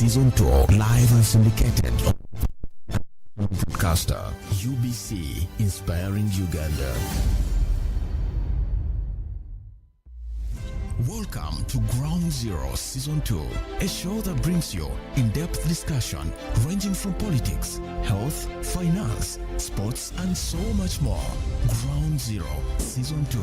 Season 2, live and syndicated broadcaster. UBC, inspiring Uganda. Welcome to Ground Zero Season 2, a show that brings you in-depth discussion ranging from politics, health, finance, sports, and so much more. Ground Zero Season 2.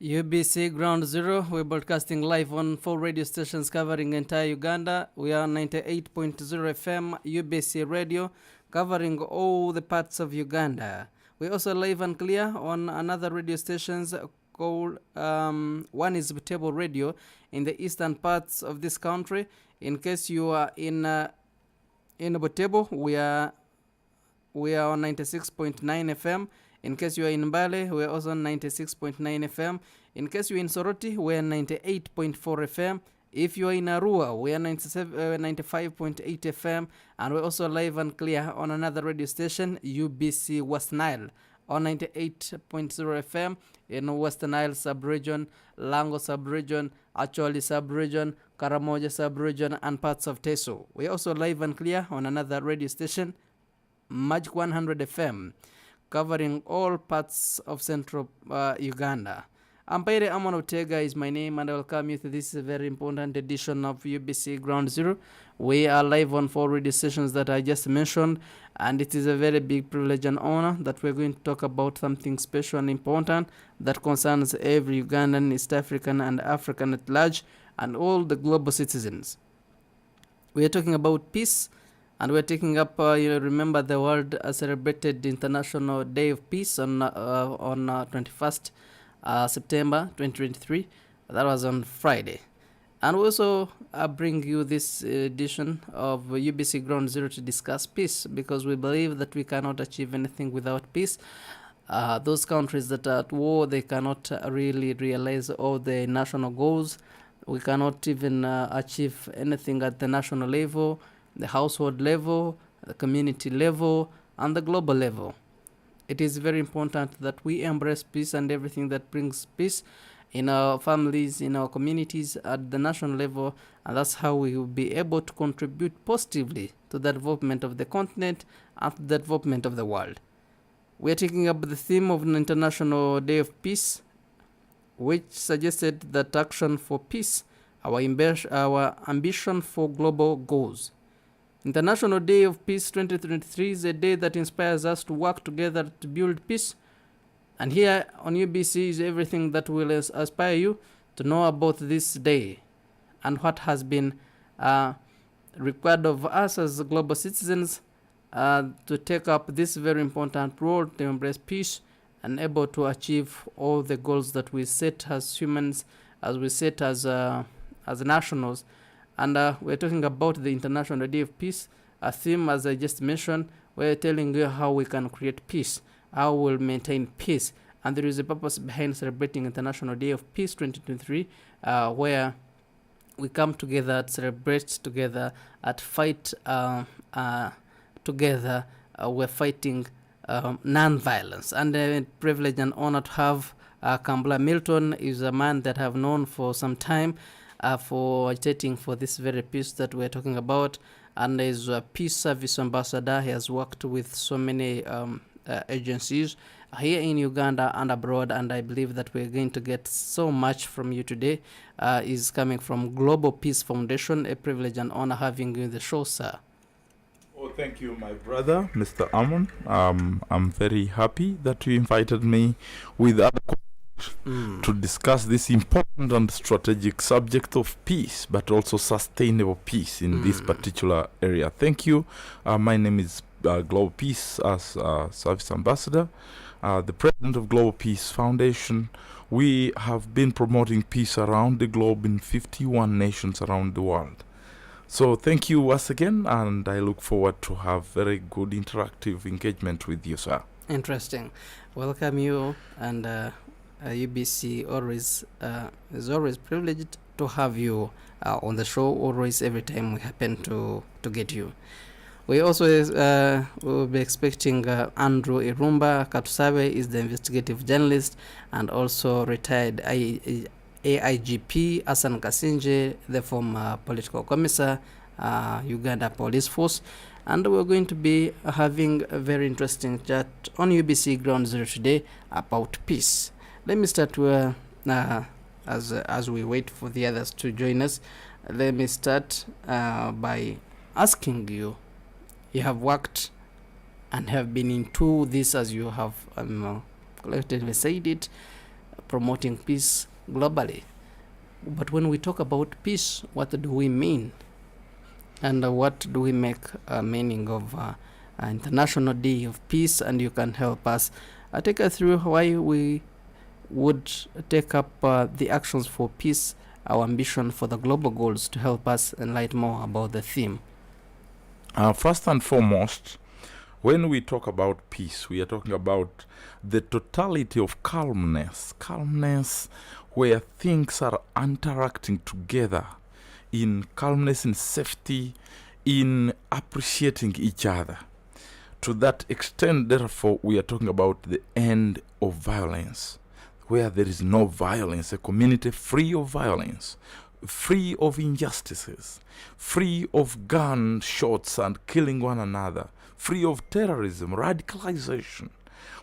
UBC Ground Zero, we're broadcasting live on 4 radio stations covering entire Uganda. We are 98.0 FM UBC Radio, covering all the parts of Uganda. We're also live and clear on another radio stations called, one is Butebo Radio in the eastern parts of this country. In case you are in Butebo, we are on 96.9 FM. In case you are in Mbale, we are also on 96.9 FM. In case you are in Soroti, we are 98.4 FM. If you are in Arua, we are 95.8 FM. And we're also live and clear on another radio station, UBC West Nile, on 98.0 FM in West Nile sub-region, Lango sub-region, Acholi sub-region, Karamoja sub-region, and parts of Teso. We are also live and clear on another radio station, Magic 100 FM, covering all parts of central Uganda. Ampaire Amon Otega is my name, and I welcome you to this very important edition of UBC Ground Zero. We are live on 4 radio stations that I just mentioned, and it is a very big privilege and honor that we're going to talk about something special and important that concerns every Ugandan, East African, and African at large, and all the global citizens. We are talking about peace. And we're taking up, remember the world celebrated International Day of Peace on 21st September 2023. That was on Friday. And we also bring you this edition of UBC Ground Zero to discuss peace, because we believe that we cannot achieve anything without peace. Those countries that are at war, they cannot really realize all the national goals. We cannot even achieve anything at the national level, the household level, the community level, and the global level. It is very important that we embrace peace and everything that brings peace in our families, in our communities, at the national level, and that's how we will be able to contribute positively to the development of the continent and the development of the world. We are taking up the theme of an International Day of Peace, which suggested that action for peace, our ambition for global goals. International Day of Peace 2023 is a day that inspires us to work together to build peace. And here on UBC is everything that will inspire you to know about this day and what has been required of us as global citizens to take up this very important role to embrace peace and able to achieve all the goals that we set as humans, as we set as nationals. And we're talking about the International Day of Peace, a theme, as I just mentioned. We're telling you how we can create peace, how we'll maintain peace. And there is a purpose behind celebrating International Day of Peace 2023, where we come together to celebrate together, at fight together. We're fighting non-violence. And a privilege and honor to have Kambula Milton. Is a man that I've known for some time, for agitating for this very peace that we're talking about, and is a peace service ambassador. He has worked with so many agencies here in Uganda and abroad, and I believe that we're going to get so much from you today. Is coming from Global Peace Foundation. A privilege and honor having you in the show, sir. Oh, thank you, my brother, Mr. Amon. I'm very happy that you invited me with other to discuss this important and strategic subject of peace, but also sustainable peace in this particular area. Thank you. My name is Global Peace as Service Ambassador, the President of Global Peace Foundation. We have been promoting peace around the globe in 51 nations around the world. So thank you once again, and I look forward to have very good interactive engagement with you, sir. Interesting. Welcome you, and UBC always is always privileged to have you on the show, always, every time we happen to get you. We also will be expecting Andrew Irumba Katusabe is the investigative journalist, and also retired AIGP Hassan Kasinje, the former political commissar, Uganda Police Force. And we're going to be having a very interesting chat on UBC Ground Zero today about peace. Let me start with, as we wait for the others to join us, let me start by asking you. You have worked and have been into this, as you have collectively said it, promoting peace globally. But when we talk about peace, what do we mean? And what do we make a meaning of International Day of Peace? And you can help us take us through why we would take up the actions for peace, our ambition for the global goals, to help us enlighten more about the theme. First and foremost, when we talk about peace, we are talking about the totality of calmness where things are interacting together in calmness, in safety, in appreciating each other. To that extent, therefore, we are talking about the end of violence, where there is no violence, a community free of violence, free of injustices, free of gunshots and killing one another, free of terrorism, radicalization.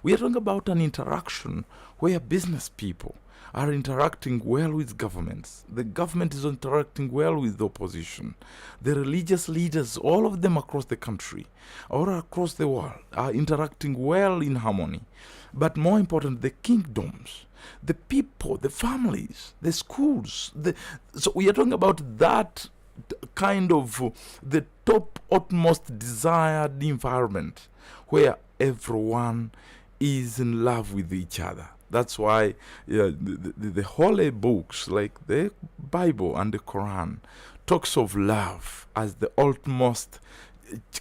We are talking about an interaction where business people are interacting well with governments. The government is interacting well with the opposition. The religious leaders, all of them across the country or across the world, are interacting well in harmony. But more important, the kingdoms, the people, the families, the schools. So we are talking about that kind of the top utmost desired environment where everyone is in love with each other. That's why the holy books like the Bible and the Quran talks of love as the utmost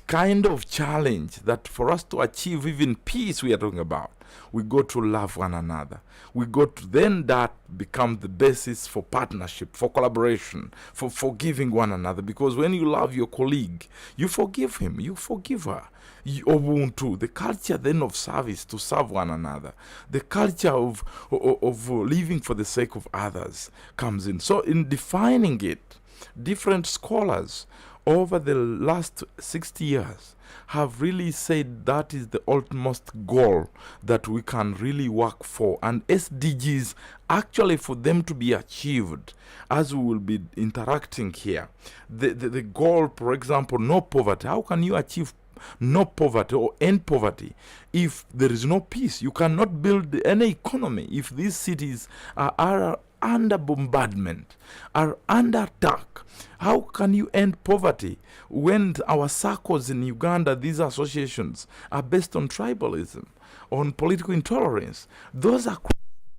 kind of challenge that for us to achieve even peace we are talking about, we got to love one another. We got to, then that becomes the basis for partnership, for collaboration, for forgiving one another. Because when you love your colleague, you forgive him, you forgive her. Ubuntu, the culture then of service, to serve one another, the culture of living for the sake of others comes in. So in defining it, different scholars over the last 60 years have really said that is the utmost goal that we can really work for. And SDGs, actually for them to be achieved, as we will be interacting here, the goal, for example, no poverty. How can you achieve no poverty or end poverty if there is no peace? You cannot build any economy if these cities are under bombardment, are under attack. How can you end poverty when our circles in Uganda, these associations, are based on tribalism, on political intolerance? Those are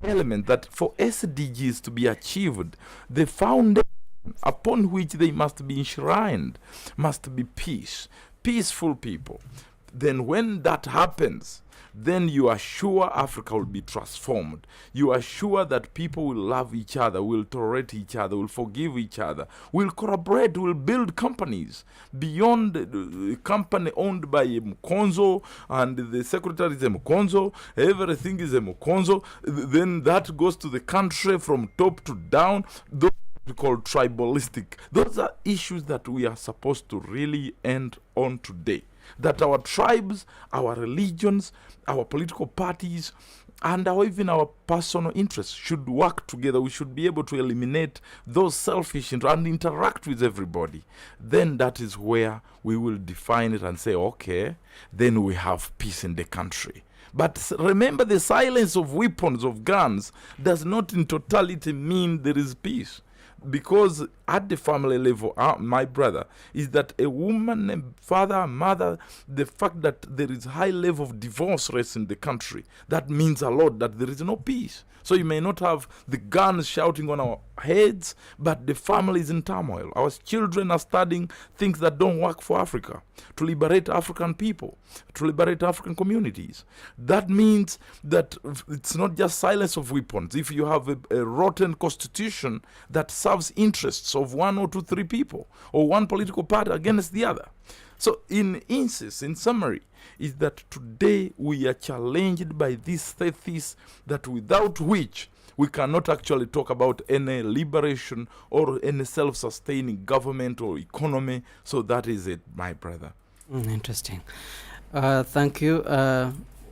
elements that for SDGs to be achieved, the foundation upon which they must be enshrined must be peace, peaceful people. Then when that happens, then you are sure Africa will be transformed. You are sure that people will love each other, will tolerate each other, will forgive each other, will collaborate, will build companies beyond the company owned by Mkonzo, and the secretary is Mkonzo, everything is Mkonzo. Then that goes to the country from top to down. Those we call tribalistic. Those are issues that we are supposed to really end on today. That our tribes, our religions, our political parties, and even our personal interests should work together. We should be able to eliminate those selfish and interact with everybody. Then that is where we will define it and say, okay, then we have peace in the country. But remember, the silence of weapons, of guns, does not in totality mean there is peace. Because at the family level, my brother, is that a woman, a father, a mother, the fact that there is high level of divorce rates in the country, that means a lot, that there is no peace. So you may not have the guns shouting on our heads, but the family is in turmoil. Our children are studying things that don't work for Africa, to liberate African people, to liberate African communities. That means that it's not just silence of weapons. If you have a rotten constitution that serves interests of 1 or 2, 3 people, or one political party against the other, So in summary, is that today we are challenged by these theses that without which we cannot actually talk about any liberation or any self-sustaining government or economy. So that is it, my brother. Interesting. Thank you.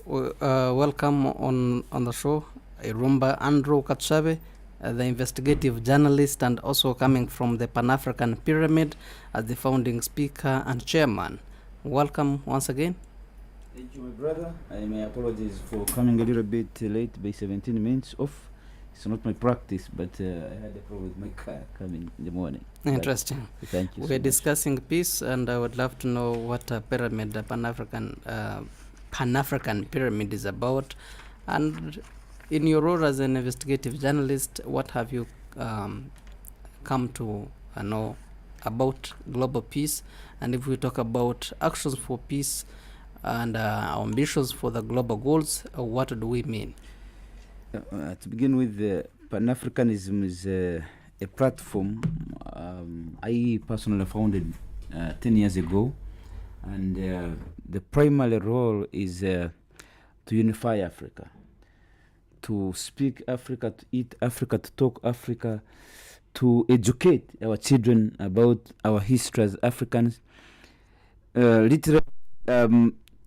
Welcome on the show, Irumba Andrew Katsabe, the investigative journalist and also coming from the Pan-African Pyramid as the founding speaker and chairman. Welcome once again. Thank you, my brother. I may apologize for coming a little bit late by 17 minutes off. It's not my practice, but I had a problem with my car coming in the morning. Interesting. But, thank you. We're discussing peace, and I would love to know what a pyramid, a Pan-African pyramid is about. And in your role as an investigative journalist, what have you come to know about global peace? And if we talk about actions for peace and ambitions for the global goals, what do we mean? To begin with, Pan-Africanism is a platform I personally founded 10 years ago, and the primary role is to unify Africa, to speak Africa, to eat Africa, to talk Africa, to educate our children about our history as Africans, literally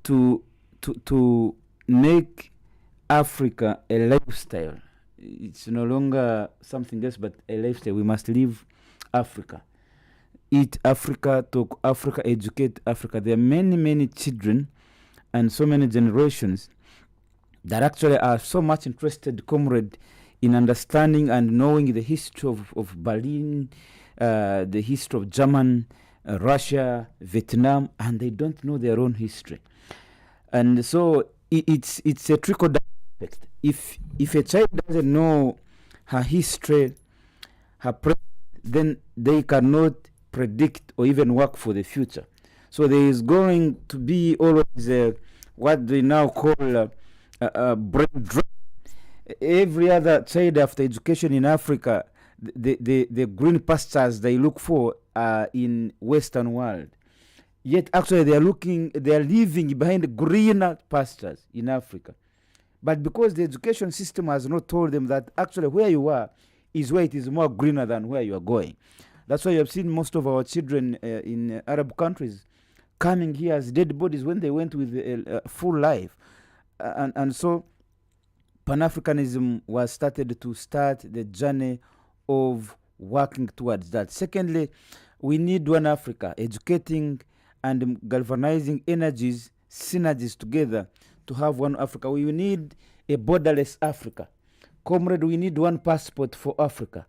to make Africa a lifestyle. It's no longer something else but a lifestyle. We must live Africa, eat Africa, talk Africa, educate Africa. There are many children and so many generations that actually are so much interested, comrade, in understanding and knowing the history of Berlin, the history of German, Russia, Vietnam, and they don't know their own history. And so it's a trickle-down effect. If a child doesn't know her history, her present, then they cannot predict or even work for the future. So there is going to be always what they now call brain drain. Every other child after education in Africa, the green pastures they look for are in Western world. Yet actually they are living behind greener pastures in Africa. But because the education system has not told them that actually where you are is where it is more greener than where you are going. That's why you have seen most of our children in Arab countries coming here as dead bodies when they went with a full life. And so Pan-Africanism was started to start the journey of working towards that. Secondly, we need one Africa, educating and galvanizing energies, synergies together to have one Africa. We need a borderless Africa. Comrade, we need one passport for Africa.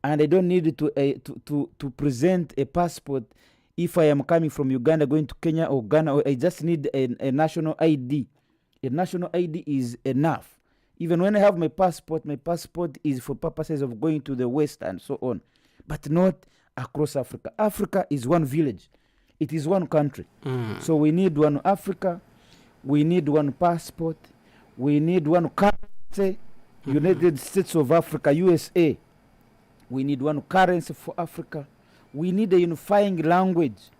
And I don't need to present a passport if I am coming from Uganda, going to Kenya or Ghana, or I just need a national ID. A national ID is enough. Even when I have my passport is for purposes of going to the West and so on, but not across Africa. Africa is one village. It is one country. So we need one Africa. We need one passport. We need one currency. United States of Africa, USA. We need one currency for Africa. We need a unifying language.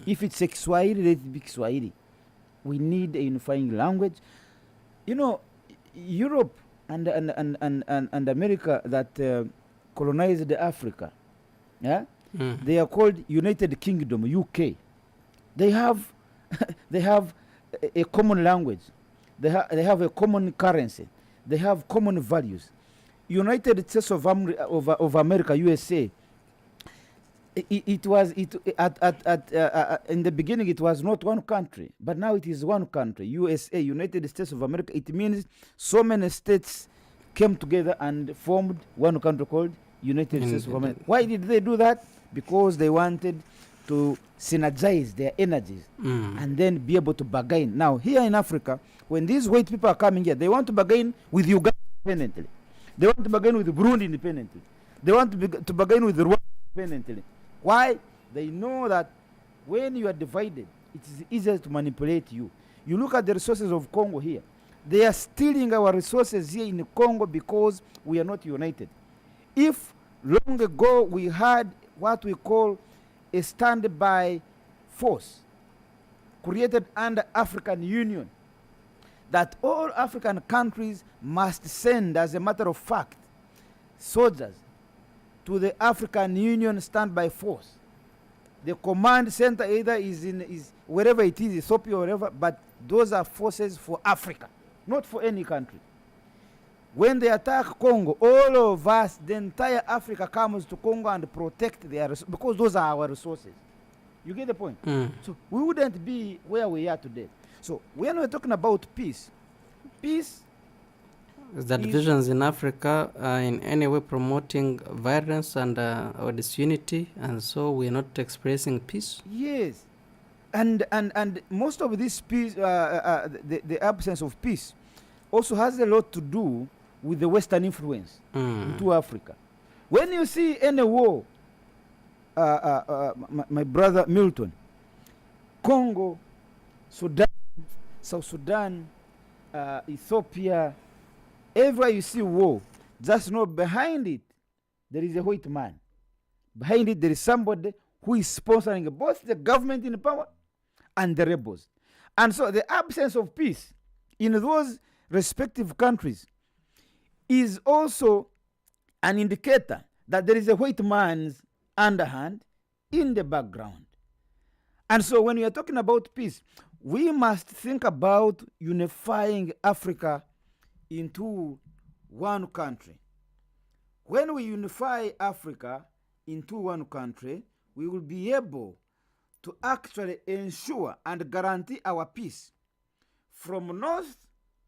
If it's Kiswahili, let it be Kiswahili. We need a unifying language. You know, Europe and America that colonized Africa, they are called United Kingdom, UK. They have a common language. They have a common currency. They have common values. United States of America, USA. It was in the beginning it was not one country, but now it is one country. USA, United States of America. It means so many states came together and formed one country called United States of America. Why did they do that? Because they wanted to synergize their energies and then be able to bargain. Now here in Africa, when these white people are coming here, they want to bargain with Uganda independently. They want to bargain with Burundi independently. They want to bargain with Rwanda independently. Why? They know that when you are divided, it is easier to manipulate you. You look at the resources of Congo here. They are stealing our resources here in Congo because we are not united. If long ago we had what we call a standby force created under African Union that all African countries must send, as a matter of fact, soldiers to the African Union standby force. The command center either is wherever it is, Ethiopia or wherever, but those are forces for Africa, not for any country. When they attack Congo, all of us, the entire Africa comes to Congo and protect their resources, because those are our resources. You get the point? So we wouldn't be where we are today. So when we're talking about peace, peace is the divisions in Africa in any way promoting violence and or disunity, and so we're not expressing peace? Yes. And most of this peace, the absence of peace, also has a lot to do with the Western influence into Africa. When you see any war, my brother Milton, Congo, Sudan, South Sudan, Ethiopia, everywhere you see war, just know behind it there is a white man. Behind it there is somebody who is sponsoring both the government in power and the rebels. And so the absence of peace in those respective countries is also an indicator that there is a white man's underhand in the background. And so when we are talking about peace, we must think about unifying Africa into one country. When we unify Africa into one country, we will be able to actually ensure and guarantee our peace from north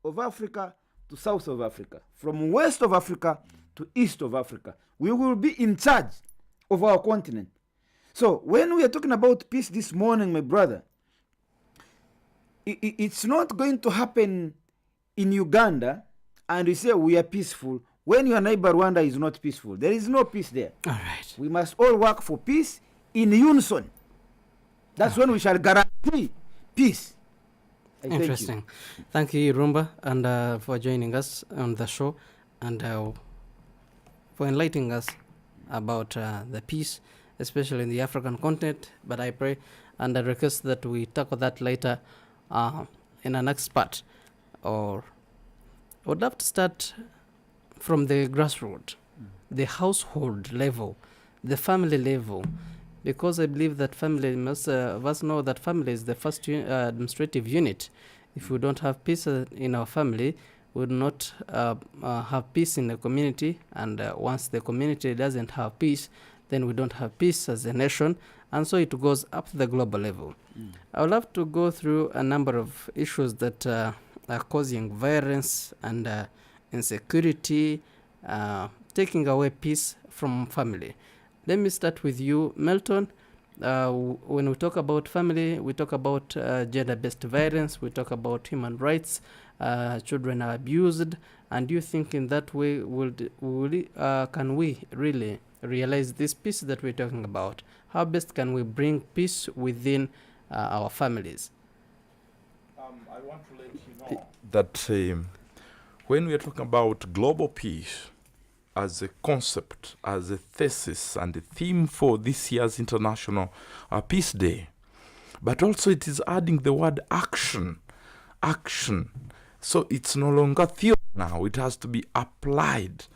of Africa to south of Africa, from west of Africa to east of Africa. We will be in charge of our continent. So when we are talking about peace this morning, my brother, it's not going to happen in Uganda and we say we are peaceful when your neighbor Rwanda is not peaceful. There is no peace there. All right. We must all work for peace in unison. That's when we shall guarantee peace. Interesting. Thank you, Rumba, and for joining us on the show and for enlightening us about the peace, especially in the African continent. But I pray and I request that we tackle that later in our next part. Or I would love to start from the grassroots, the household level, the family level, because I believe that family, most of us know that family is the first administrative unit. If we don't have peace in our family, we will not have peace in the community, and once the community doesn't have peace, then we don't have peace as a nation, and so it goes up to the global level. I would love to go through a number of issues that are causing violence and insecurity, taking away peace from family. Let me start with you, Milton. When we talk about family, we talk about gender-based violence, we talk about human rights, children are abused, and do you think in that way can we really realize this peace that we're talking about? How best can we bring peace within our families? I want to let you know that when we are talking about global peace as a concept, as a thesis and a theme for this year's International Peace Day, but also it is adding the word action. So it's no longer theory now, it has to be applied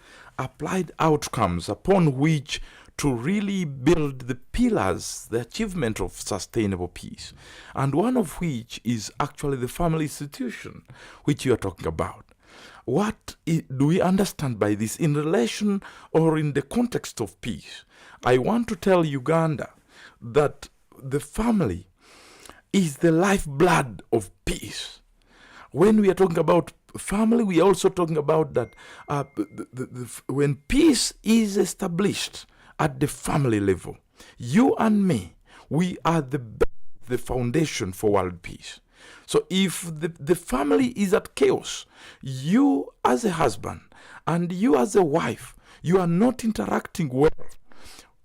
outcomes upon which to really build the pillars, the achievement of sustainable peace, and one of which is actually the family institution, which you are talking about. What do we understand by this in relation or in the context of peace? I want to tell Uganda that the family is the lifeblood of peace. When we are talking about family, we are also talking about that when peace is established at the family level, you and me, we are the foundation for world peace. So if the family is at chaos, you as a husband and you as a wife, you are not interacting well,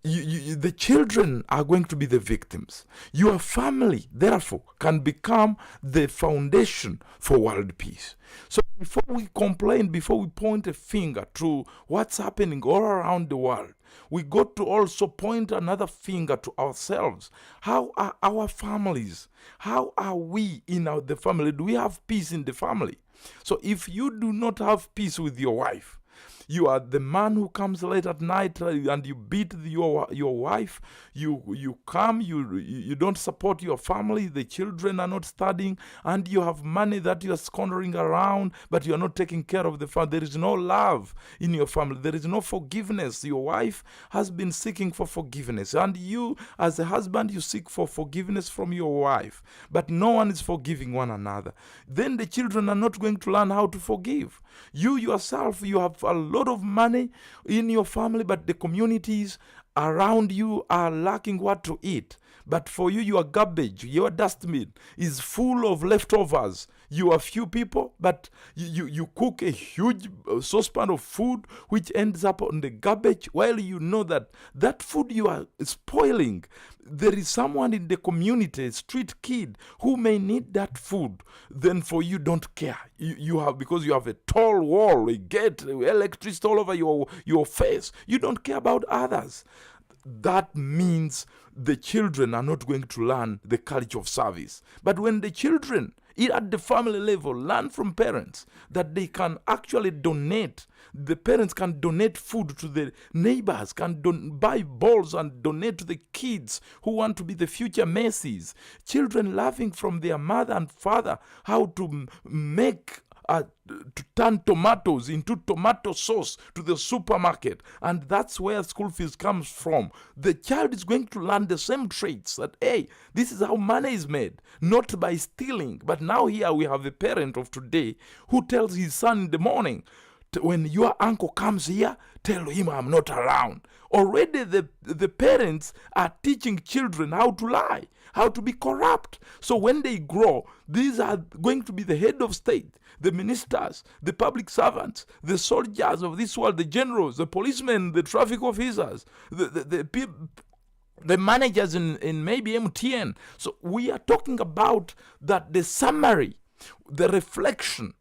the children are going to be the victims. Your family, therefore, can become the foundation for world peace. So before we complain, before we point a finger to what's happening all around the world, we got to also point another finger to ourselves. How are our families? How are we in the family? Do we have peace in the family? So if you do not have peace with your wife, you are the man who comes late at night and you beat your wife. You come, you don't support your family. The children are not studying, and you have money that you are squandering around, but you are not taking care of the family. There is no love in your family. There is no forgiveness. Your wife has been seeking for forgiveness, and you, as a husband, you seek for forgiveness from your wife, but no one is forgiving one another. Then the children are not going to learn how to forgive. You yourself, you have a lot of money in your family, but the communities around you are lacking what to eat. But for you, your garbage, your dustbin is full of leftovers. You are few people, but you cook a huge saucepan of food which ends up on the garbage, while you know that that food you are spoiling. There is someone in the community, a street kid, who may need that food. Then for you, don't care. You have, because you have a tall wall, a gate, electricity all over your face. You don't care about others. That means the children are not going to learn the culture of service. But when the children, at the family level, learn from parents that they can actually donate, the parents can donate food to the neighbors, can buy balls and donate to the kids who want to be the future Messis. Children learning from their mother and father how to make to turn tomatoes into tomato sauce to the supermarket, and that's where school fees comes from. The child is going to learn the same traits that, hey, this is how money is made, not by stealing. But now here we have a parent of today who tells his son in the morning, when your uncle comes here, tell him I'm not around. Already the parents are teaching children how to lie, how to be corrupt. So when they grow, these are going to be the head of state, the ministers, the public servants, the soldiers of this world, the generals, the policemen, the traffic officers, the managers in maybe MTN. So we are talking about that the summary, the reflection,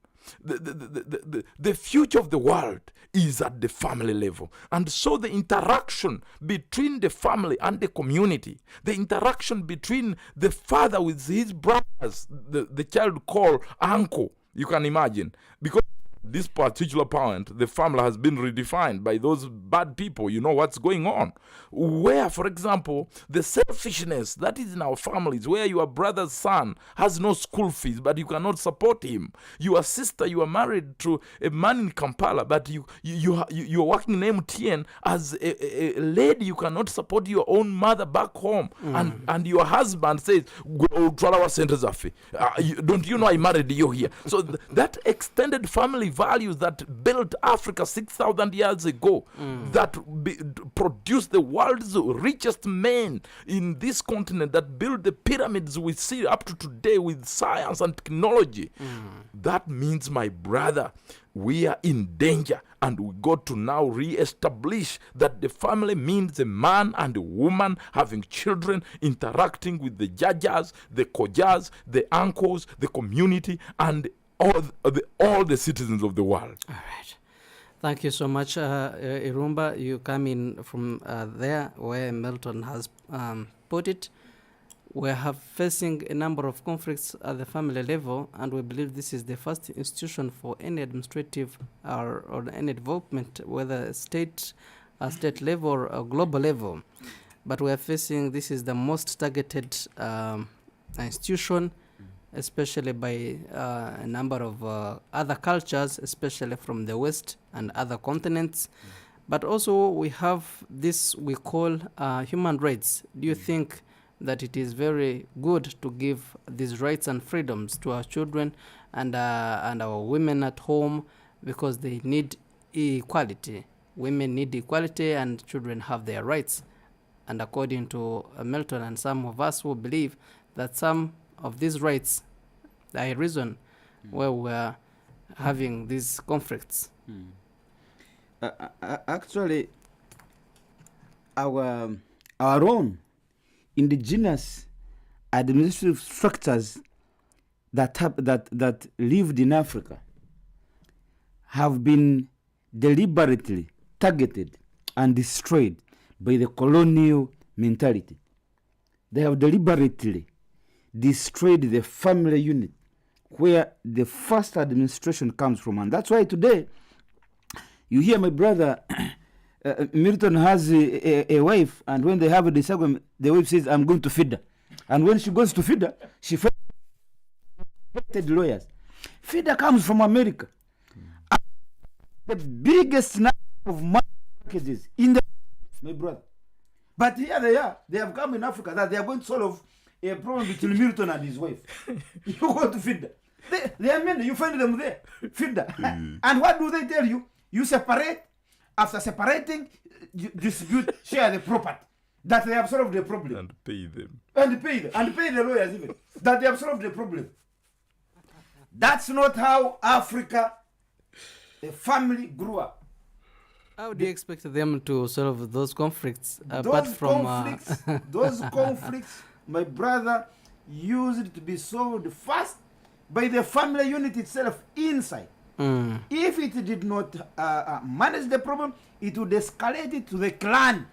the future of the world is at the family level. And so the interaction between the family and the community, the interaction between the father with his brothers, the child called uncle, you can imagine, because this particular point, the family has been redefined by those bad people. You know what's going on. Where, for example, the selfishness that is in our families, where your brother's son has no school fees, but you cannot support him. Your sister, you are married to a man in Kampala, but you are working in MTN as a lady, you cannot support your own mother back home. And your husband says, don't you know I married you here? So that extended family values that built Africa 6,000 years ago, that produced the world's richest men in this continent, that built the pyramids we see up to today with science and technology. That means, my brother, we are in danger, and we got to now re-establish that the family means a man and a woman having children, interacting with the judges, the kojas, the uncles, the community, and all the citizens of the world. All right. Thank you so much, Irumba. You come in from there where Milton has put it. We have facing a number of conflicts at the family level, and we believe this is the first institution for any administrative or any development, whether state level or global level. But we are facing, this is the most targeted institution, especially by a number of other cultures, especially from the West and other continents. But also we have this we call human rights. Do you think that it is very good to give these rights and freedoms to our children and our women at home, because they need equality? Women need equality and children have their rights. And according to Milton and some of us who believe that some of these rights are a reason why we're having these conflicts. Actually, our own indigenous administrative structures that lived in Africa have been deliberately targeted and destroyed by the colonial mentality. They have deliberately destroyed the family unit where the first administration comes from. And that's why today you hear my brother Milton has a wife, and when they have a disagreement, the wife says, I'm going to feed her. And when she goes to feed her, she fights lawyers. Feeder comes from America. The biggest number of money packages in the my brother. But here they are. They have come in Africa that they are going to solve a problem between Milton and his wife. You go to feed them. They are men. You find them there. Feed them. And what do they tell you? You separate. After separating, you dispute, share the property. That they have solved the problem. And pay them. And pay them. And pay the lawyers even. That they have solved the problem. That's not how Africa, a family, grew up. How do you expect them to solve those conflicts? Apart from those conflicts, my brother, used to be solved first by the family unit itself inside. If it did not manage the problem, it would escalate it to the clan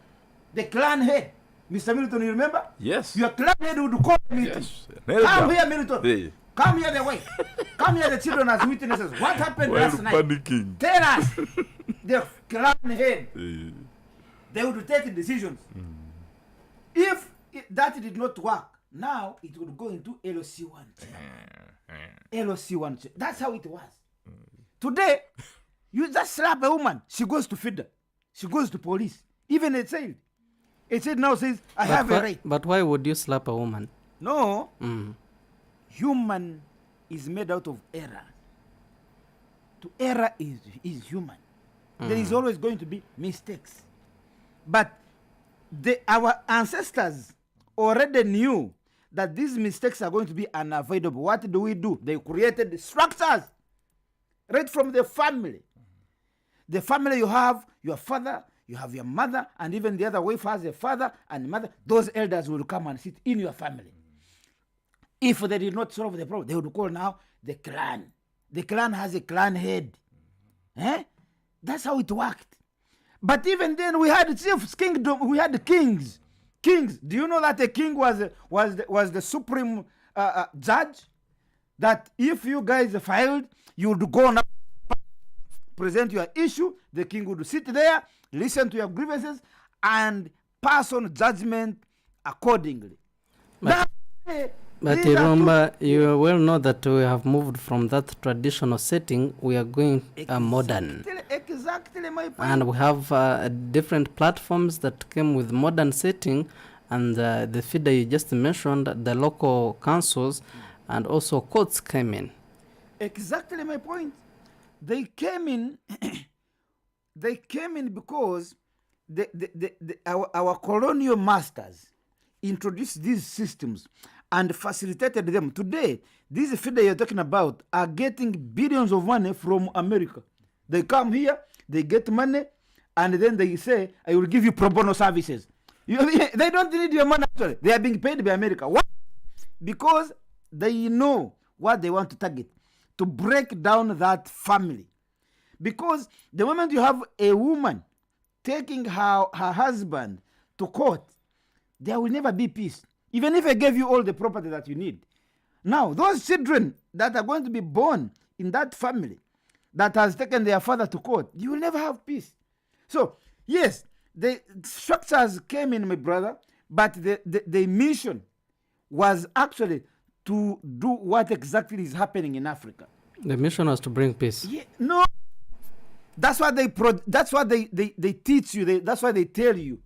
head. Mr. Milton, you remember? Yes. Your clan head would call Milton. Yes. Come here, Milton. Hey. Come here, the wife. Come here, the children as witnesses. What happened last night? Panicking. Tell us. The clan head. They would take decisions. If that did not work, now it would go into LOC1. LOC1. That's how it was. Today, you just slap a woman, she goes to feed her. She goes to police. Even a child now says, I have a right. But why would you slap a woman? No. Human is made out of error. To error is human. There is always going to be mistakes. But our ancestors already knew that these mistakes are going to be unavoidable. What do? They created structures. Right from the family. The family you have, your father, you have your mother, and even the other wife has a father and mother. Those elders will come and sit in your family. If they did not solve the problem, they would call now the clan. The clan has a clan head. That's how it worked. But even then, we had chiefs, kingdom, we had kings. Kings. Do you know that a king was the supreme judge? That if you guys filed, you would go now, present your issue, the king would sit there, listen to your grievances, and pass on judgment accordingly. But Irumba, you well know that we have moved from that traditional setting. We are going modern. Exactly my point. And we have different platforms that came with modern setting, and the feeder you just mentioned, the local councils, and also courts came in. Exactly my point. They came in. They came in because our colonial masters introduced these systems and facilitated them. Today, these feeder you're talking about are getting billions of money from America. They come here, they get money, and then they say, I will give you pro bono services. They don't need your money, actually. They are being paid by America. Why? Because they know what they want to target, to break down that family. Because the moment you have a woman taking her husband to court, there will never be peace. Even if I gave you all the property that you need. Now, those children that are going to be born in that family that has taken their father to court, you will never have peace. So, yes, the structures came in, my brother, but the mission was actually to do what exactly is happening in Africa. The mission was to bring peace. Yeah, no, that's what they teach you. That's why they tell you.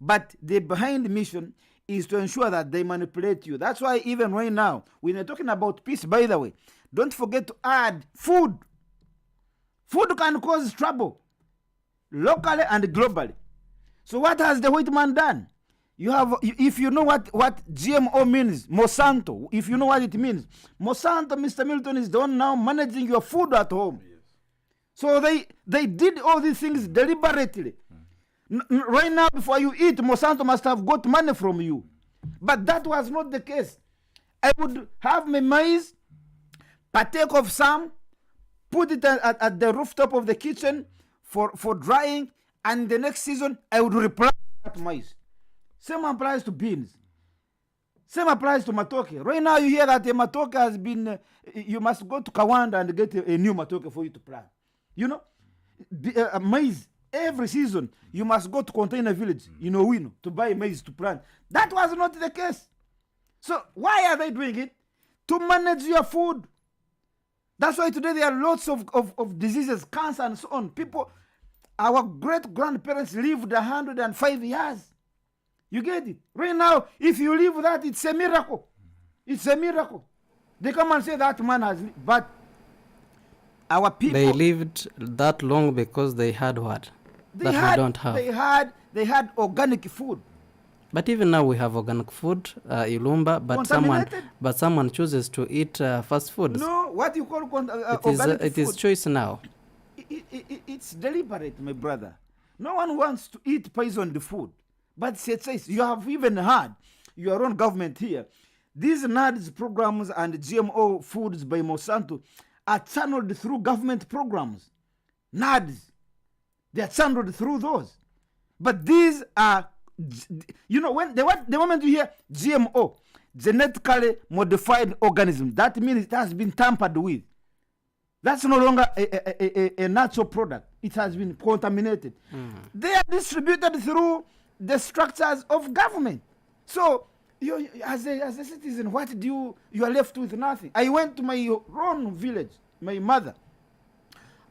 But the behind mission is to ensure that they manipulate you. That's why even right now, when we're talking about peace, by the way, don't forget to add food. Food can cause trouble, locally and globally. So what has the white man done? If you know what GMO means, Monsanto, if you know what it means, Monsanto, Mr. Milton, is the one now managing your food at home. Yes. So they did all these things deliberately. Right now, before you eat, Monsanto must have got money from you. But that was not the case. I would have my maize, partake of some, put it at the rooftop of the kitchen for drying, and the next season I would replant that maize. Same applies to beans. Same applies to matoke. Right now you hear that the matoke has been, you must go to Kawanda and get a new matoke for you to plant. You know, maize, every season you must go to Container Village in Owino to buy maize to plant. That was not the case. So why are they doing it? To manage your food. That's why today there are lots of diseases, cancer and so on. People, our great-grandparents lived 105 years. You get it? Right now, if you live that, it's a miracle. It's a miracle. They come and say that man has lived. But our people... They lived that long because they had what? We don't have. They had organic food. But even now we have organic food, Ilumba, but someone chooses to eat fast foods. No, what you call organic food. It is choice now. It's deliberate, my brother. No one wants to eat poisoned food. But it says, you have even heard your own government here. These NADS programs and GMO foods by Monsanto are channeled through government programs. NADS. They are channeled through those. But these are, you know, when the moment you hear GMO, genetically modified organism, that means it has been tampered with. That's no longer a natural product. It has been contaminated. They are distributed through the structures of government. So, you, as a citizen, what do you are left with nothing. I went to my own village, my mother.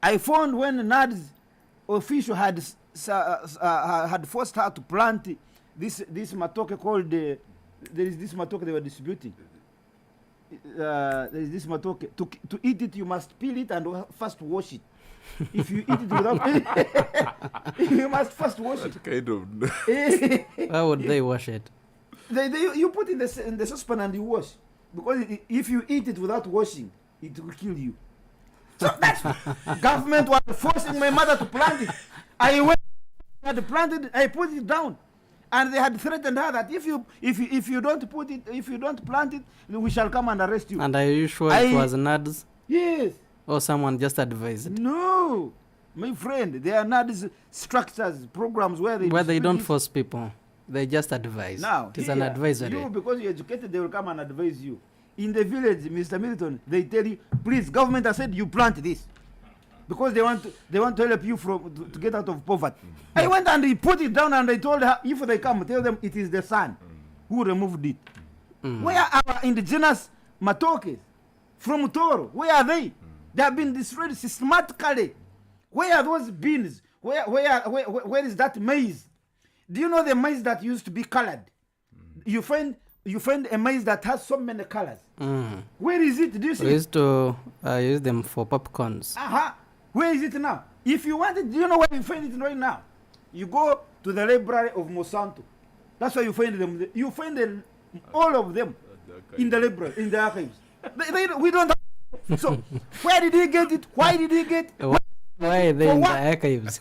I found when NADS official had forced her to plant this matoke called, there is this matoke they were distributing. There is this matoke. To eat it, you must peel it and first wash it. If you eat it without you must first wash it. Kind of. How would they wash it? You put it in the saucepan and you wash. Because if you eat it without washing, it will kill you. So that's government was forcing my mother to plant it. I went and planted it, I put it down. And they had threatened her that if you don't plant it, we shall come and arrest you. And are you sure it was NADS? Yes. Or someone just advised? No, my friend, there are NADS structures, programs where they don't force people. They just advise. Now, it is an advisory. You, because you're educated, they will come and advise you. In the village, Mr. Milton, they tell you, please, government has said you plant this. Because they want to help you to get out of poverty. I went and he put it down and I told her, if they come, tell them it is the sun who removed it. Where are our indigenous matokes from Toro? Where are they? They have been destroyed systematically. Where are those beans? Where is that maize? Do you know the maize that used to be colored? You find a maize that has so many colors. Where is it? Do you see? We used to use them for popcorns. Where is it now? If you want it, do you know where you find it right now? You go to the library of Monsanto. That's where you find them. You find them, all of them in the library, in the archives. We don't have. So, where did he get it? Why did he get it? Why are they in the archives?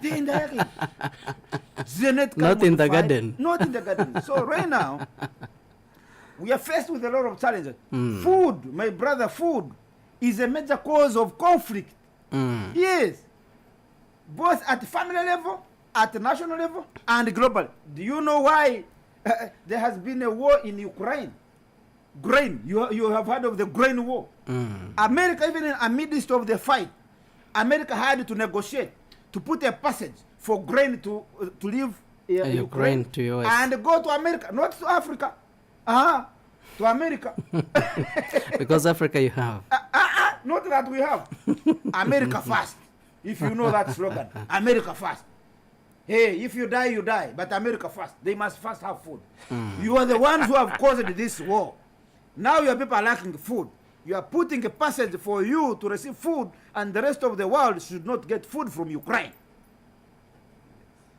They're in the archives. Not in the garden. Not in the garden. So right now, we are faced with a lot of challenges. Food, my brother, food is a major cause of conflict. Yes. Both at family level, at the national level, and global. Do you know why there has been a war in Ukraine? Grain. You have heard of the grain war. America, even in the midst of the fight, America had to negotiate to put a passage for grain to leave Ukraine to US. And go to America, not to Africa. To America. Because Africa you have. Not that we have. America first. If you know that slogan. America first. Hey, if you die, you die. But America first. They must first have food. You are the ones who have caused this war. Now your people are lacking food. You are putting a passage for you to receive food, and the rest of the world should not get food from Ukraine.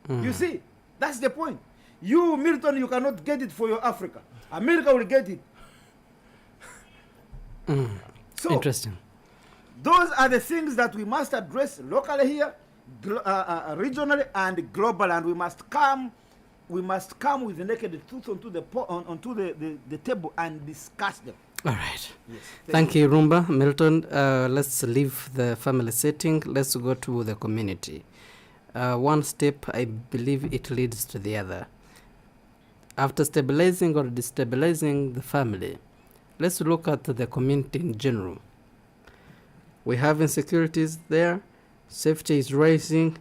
You see, that's the point. You, Milton, you cannot get it for your Africa. America will get it. So, interesting. Those are the things that we must address locally here. regionally and globally, and we must come with the naked truth onto the table and discuss them. All right. Yes. Thank you, Rumba. Milton, let's leave the family setting. Let's go to the community. One step, I believe it leads to the other. After stabilizing or destabilizing the family, let's look at the community in general. We have insecurities there. Safety is rising.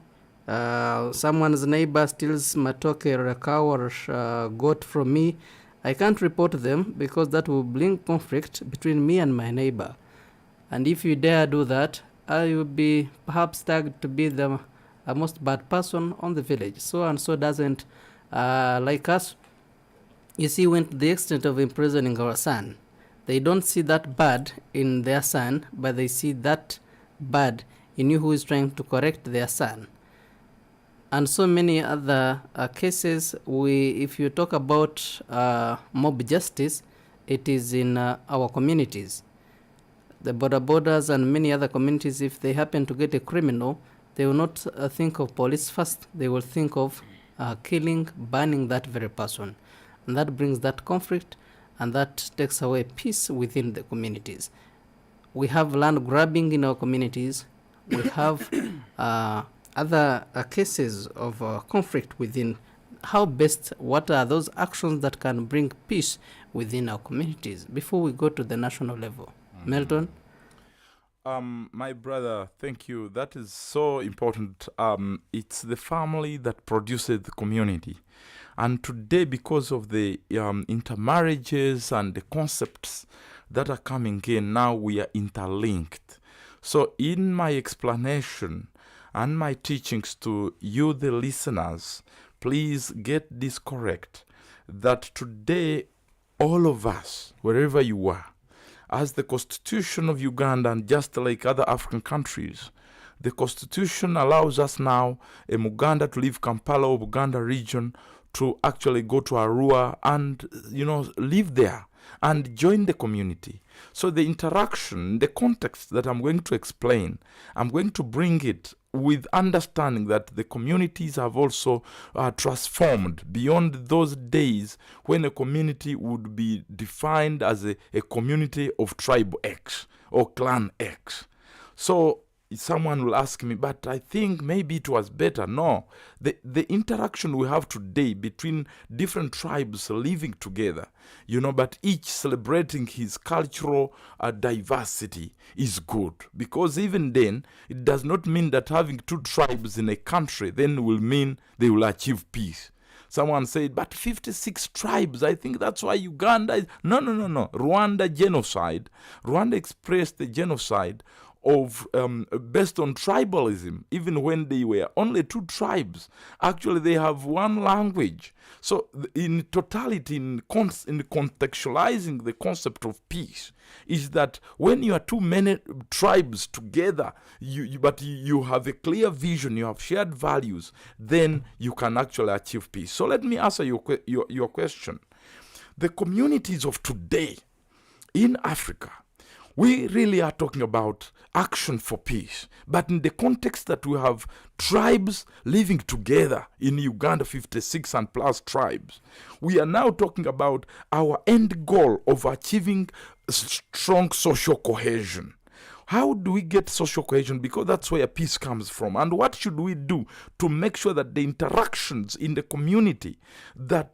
Someone's neighbor steals matoke or a cow or goat from me. I can't report them because that will bring conflict between me and my neighbor. And if you dare do that, I will be perhaps tagged to be the most bad person on the village. So and so doesn't like us. You see, went to the extent of imprisoning our son. They don't see that bad in their son, but they see that bad in you who is trying to correct their son. And so many other cases, if you talk about mob justice, it is in our communities. The borders and many other communities, if they happen to get a criminal, they will not think of police first. They will think of killing, burning that very person. And that brings that conflict, and that takes away peace within the communities. We have land grabbing in our communities. We have other cases of conflict within. What are those actions that can bring peace within our communities before we go to the national level? Milton? My brother, thank you. That is so important. It's the family that produces the community. And today, because of the intermarriages and the concepts that are coming in, now we are interlinked. So in my explanation and my teachings to you, the listeners, please get this correct, that today, all of us, wherever you are, as the Constitution of Uganda, and just like other African countries, the Constitution allows us now, in Uganda, to leave Kampala or Uganda region, to actually go to Arua and, live there and join the community. So the interaction, the context that I'm going to explain, I'm going to bring it with understanding that the communities have also transformed beyond those days when a community would be defined as a community of tribe X or clan X. So someone will ask me, but I think maybe it was better. No, the interaction we have today between different tribes living together, but each celebrating his cultural diversity is good. Because even then, it does not mean that having two tribes in a country then will mean they will achieve peace. Someone said, but 56 tribes, I think that's why Uganda is... No. Rwanda genocide. Rwanda expressed the genocide of based on tribalism, even when they were only two tribes. Actually, they have one language. So in totality, in contextualizing the concept of peace, is that when you are too many tribes together, but you have a clear vision, you have shared values, then you can actually achieve peace. So let me answer your question. The communities of today in Africa, we really are talking about action for peace. But in the context that we have tribes living together in Uganda, 56 and plus tribes, we are now talking about our end goal of achieving strong social cohesion. How do we get social cohesion? Because that's where peace comes from. And what should we do to make sure that the interactions in the community that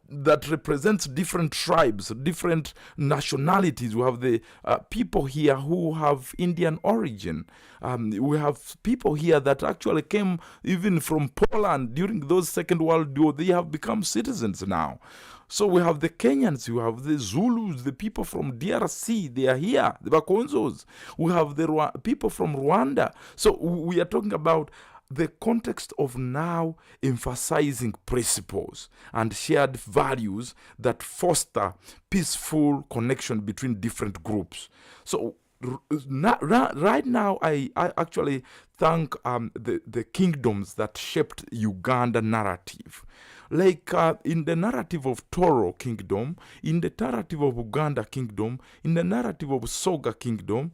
represents different tribes, different nationalities? We have the people here who have Indian origin. We have people here that actually came even from Poland during those Second World War. They have become citizens now. So we have the Kenyans, we have the Zulus, the people from DRC, they are here, the Bakonzos. We have the people from Rwanda. So we are talking about the context of now emphasizing principles and shared values that foster peaceful connection between different groups. So right now, I actually thank the kingdoms that shaped Uganda narrative. Like in the narrative of Toro Kingdom, in the narrative of Uganda Kingdom, in the narrative of Soga Kingdom,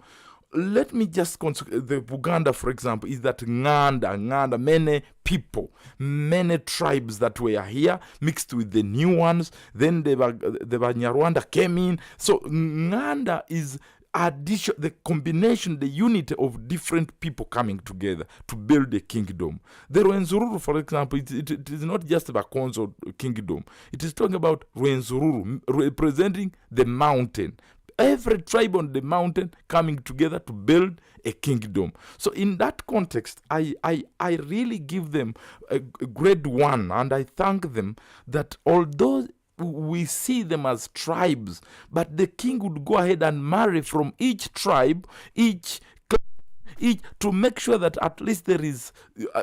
let me just the Uganda, for example, is that Nganda, many people, many tribes that were here mixed with the new ones. Then the Banyarwanda came in. So Nganda is the combination, the unity of different people coming together to build a kingdom. The Rwenzururu, for example, it is not just about Konzo kingdom. It is talking about Rwenzururu representing the mountain. Every tribe on the mountain coming together to build a kingdom. So in that context, I really give them a grade 1, and I thank them that although we see them as tribes, but the king would go ahead and marry from each tribe, each to make sure that at least there is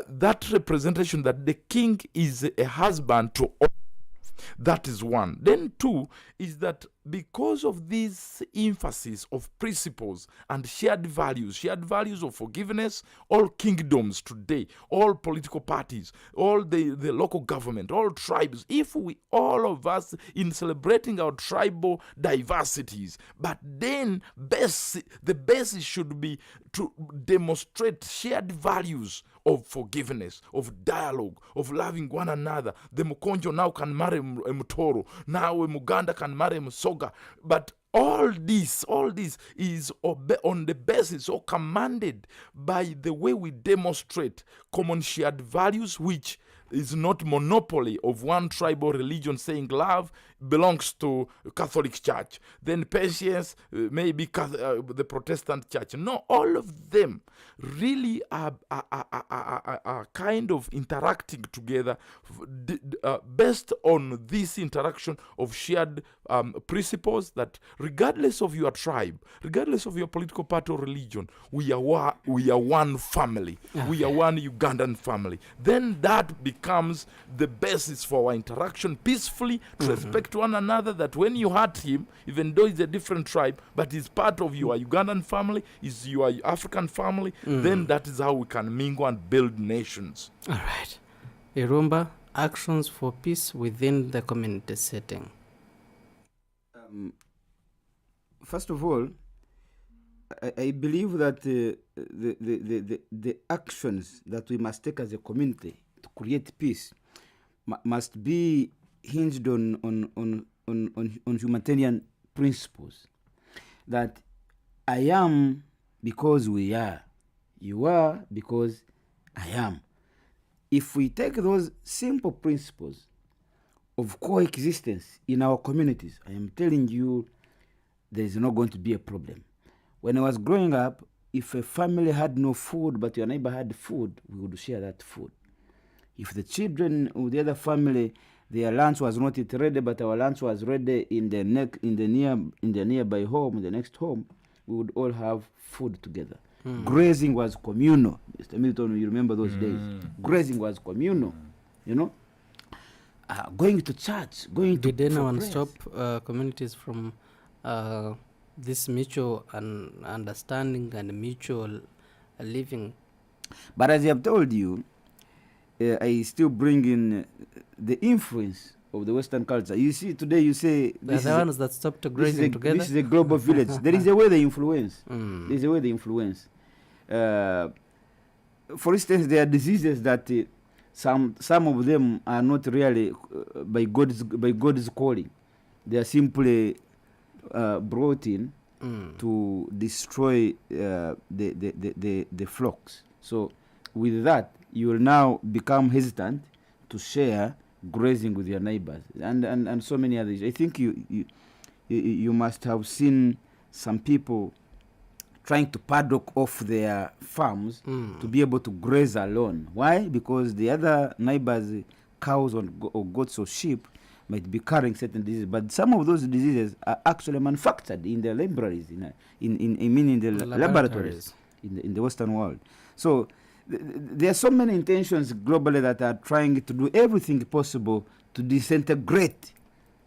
that representation that the king is a husband to all. That is one. Then 2 is that because of this emphasis of principles and shared values of forgiveness, all kingdoms today, all political parties, all the local government, all tribes, if we, all of us, in celebrating our tribal diversities, but then the basis should be to demonstrate shared values of forgiveness, of dialogue, of loving one another. The Mukonjo now can marry a Mutoro. Now a Muganda can marry a Musoga. But all this is on the basis or commanded by the way we demonstrate common shared values, which is not monopoly of one tribe or religion saying love belongs to Catholic Church. Then patience maybe the Protestant Church. No, all of them really are kind of interacting together based on this interaction of shared principles that regardless of your tribe, regardless of your political party or religion, we are one family. We are one Ugandan family. Then that becomes the basis for our interaction peacefully to respect one another, that when you hurt him, even though he's a different tribe, but he's part of your Ugandan family, is your African family, then that is how we can mingle and build nations. All right. Irumba, actions for peace within the community setting. First of all, I believe that the actions that we must take as a community to create peace must be hinged on humanitarian principles. That I am because we are, you are because I am. If we take those simple principles of coexistence in our communities, I am telling you, there is not going to be a problem. When I was growing up, if a family had no food but your neighbor had food, we would share that food. If the children of the other family, their lunch was not yet ready, but our lunch was ready in the nearby home, in the next home, we would all have food together. Grazing was communal. Mr. Milton, you remember those days? Grazing was communal. You know, going to church, going to. Did anyone stop communities from this mutual understanding and mutual living? But as I have told you, I still bring in the influence of the Western culture. You see, today you say they're the ones that stopped grazing together. This is a global village. There is a way they influence. There is a way they influence. For instance, there are diseases that some of them are not really by God's calling. They are simply brought in to destroy the flocks. So with that, you will now become hesitant to share grazing with your neighbors and so many others. I think you must have seen some people trying to padlock off their farms to be able to graze alone. Why? Because the other neighbors' cows or goats or sheep might be carrying certain diseases, but some of those diseases are actually manufactured in the libraries, in the laboratories in the Western world. So there are so many intentions globally that are trying to do everything possible to disintegrate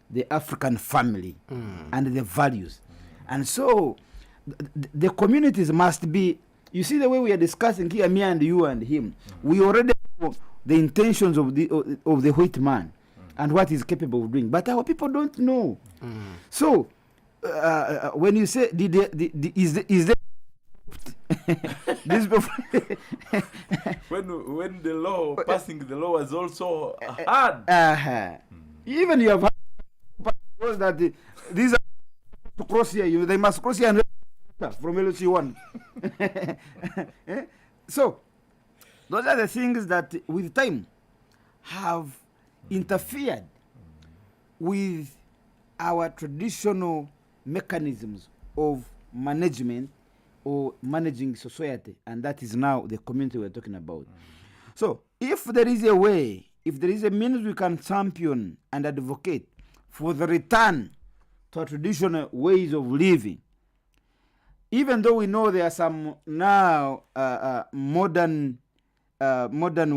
the African family and the values. And so the communities must be, you see the way we are discussing here, me and you and him, we already know the intentions of the white man and what he's capable of doing, but our people don't know. So when you say is there These people when the law, passing the law was also hard. Even you have was that these are to cross here, they must cross here and from LC1. So those are the things that with time have interfered with our traditional mechanisms of management or managing society, and that is now the community we're talking about. So if there is a way, if there is a means we can champion and advocate for the return to our traditional ways of living, even though we know there are some now modern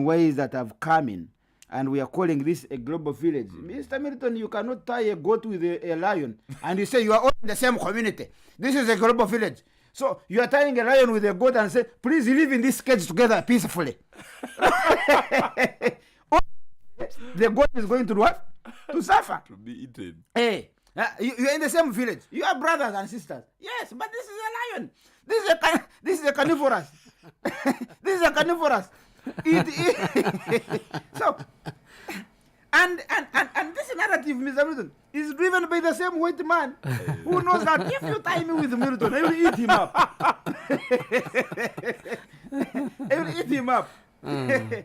ways that have come in, and we are calling this a global village. Mr. Milton, you cannot tie a goat with a lion and you say you are all in the same community. This is a global village. So you are tying a lion with a goat and say, please live in this cage together peacefully. The goat is going to do what? To suffer. To be eaten. Hey, you are in the same village. You are brothers and sisters. Yes, but this is a lion. This is a carnivorous. This is a carnivorous. So, and this narrative, Mr. Milton, is driven by the same white man who knows that if you tie me with Milton, I will eat him up. I will eat him up. And,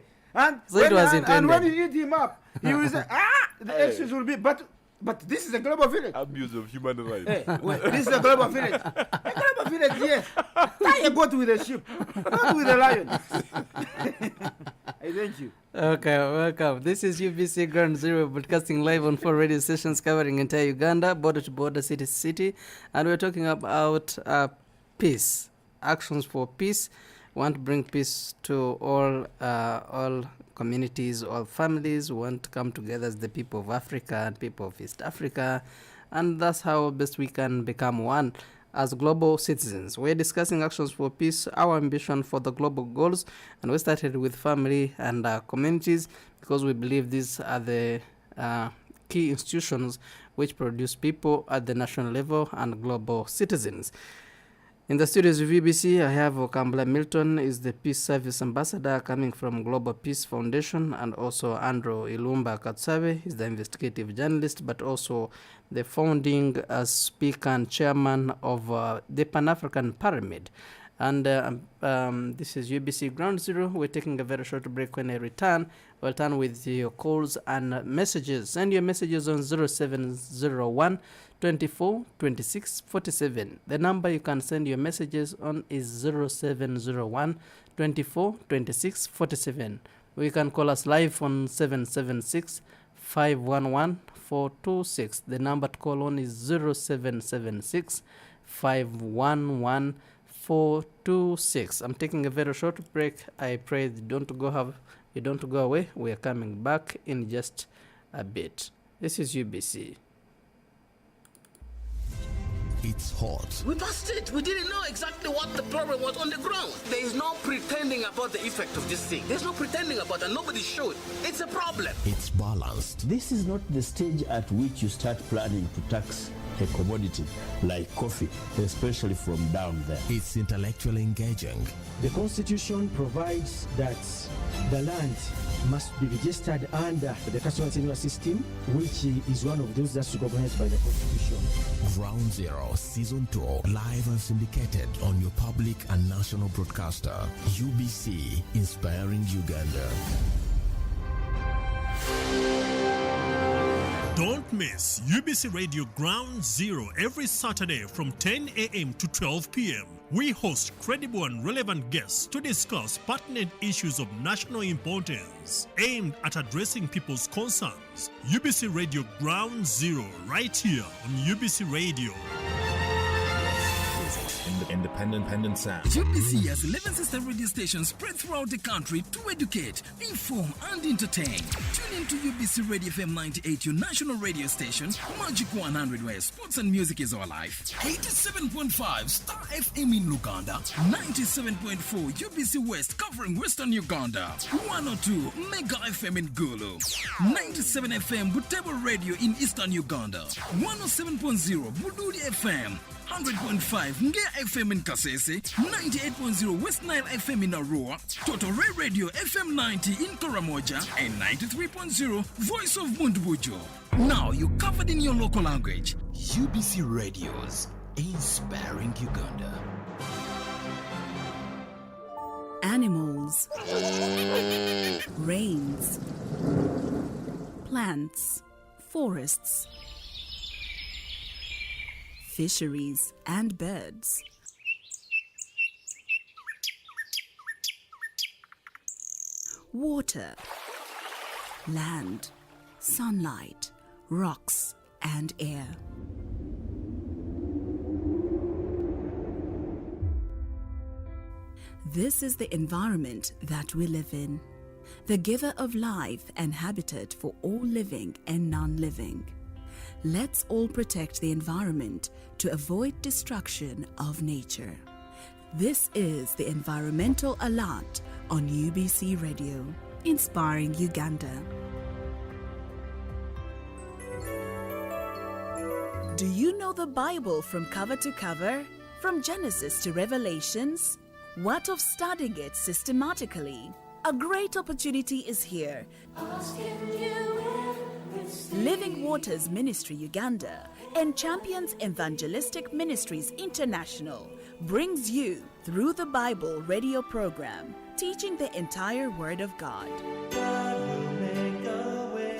so when you eat him up, he will say, the excuse will be, but this is a global village. Abuse of human rights. This is a global village. A global village, yes. Tie a goat with a sheep, not with a lion. I thank you. Okay, welcome. This is UBC Ground Zero, broadcasting live on 4 radio stations covering entire Uganda, border to border, city to city. And we're talking about peace, actions for peace. We want to bring peace to all communities, all families. We want to come together as the people of Africa and people of East Africa. And that's how best we can become one as global citizens. We're discussing actions for peace, our ambition for the global goals. And we started with family and communities because we believe these are the key institutions which produce people at the national level and global citizens. In the studios of UBC, I have Okambla Milton, is the Peace Service Ambassador coming from Global Peace Foundation, and also Andrew Ilumba Katsabe is the investigative journalist, but also the founding speaker and chairman of the Pan-African Pyramid. And this is UBC Ground Zero. We're taking a very short break. When I return, we'll return with your calls and messages. Send your messages on 0701 24 26 47. The number you can send your messages on is 0701 24 26 47. We can call us live on 776 511 426. The number to call on is 0776 511 426. I'm taking a very short break. I pray you don't go away. We are coming back in just a bit. This is UBC. It's hot. We passed it. We didn't know exactly what the problem was on the ground. There is no pretending about the effect of this thing. There's no pretending about it. Nobody showed. It's a problem. It's balanced. This is not the stage at which you start planning to tax a commodity like coffee, especially from down there. It's intellectually engaging. The Constitution provides that the land must be registered under the customer tenure system, which is one of those that's recognized by the Constitution. Ground Zero Season 2, live and syndicated on your public and national broadcaster, UBC, inspiring Uganda. Don't miss UBC Radio Ground Zero every Saturday from 10 a.m. to 12 p.m. We host credible and relevant guests to discuss pertinent issues of national importance aimed at addressing people's concerns. UBC Radio Ground Zero, right here on UBC Radio. Independent sound. UBC has 11 sister radio stations spread throughout the country to educate, inform, and entertain. Tune in to UBC Radio FM 98, your national radio station, Magic 100, where sports and music is our life. 87.5 Star FM in Uganda, 97.4 UBC West covering Western Uganda, 102 Mega FM in Gulu, 97 FM Butebo Radio in Eastern Uganda, 107.0 Bududi FM, 100.5 Ngea FM in Kasese, 98.0 West Nile FM in Arua, Totore Radio FM 90 in Karamoja, and 93.0 Voice of Mundbujo. Now you're covered in your local language. UBC Radios, inspiring Uganda. Animals, rains, plants, forests, fisheries and birds. Water, land, sunlight, rocks and air. This is the environment that we live in, the giver of life and habitat for all living and non-living. Let's all protect the environment to avoid destruction of nature. This is the Environmental Alert on UBC Radio, inspiring Uganda. Do you know the Bible from cover to cover? From Genesis to Revelations? What of studying it systematically? A great opportunity is here. Living Waters Ministry Uganda and Champions Evangelistic Ministries International brings you Through the Bible radio program, teaching the entire Word of God.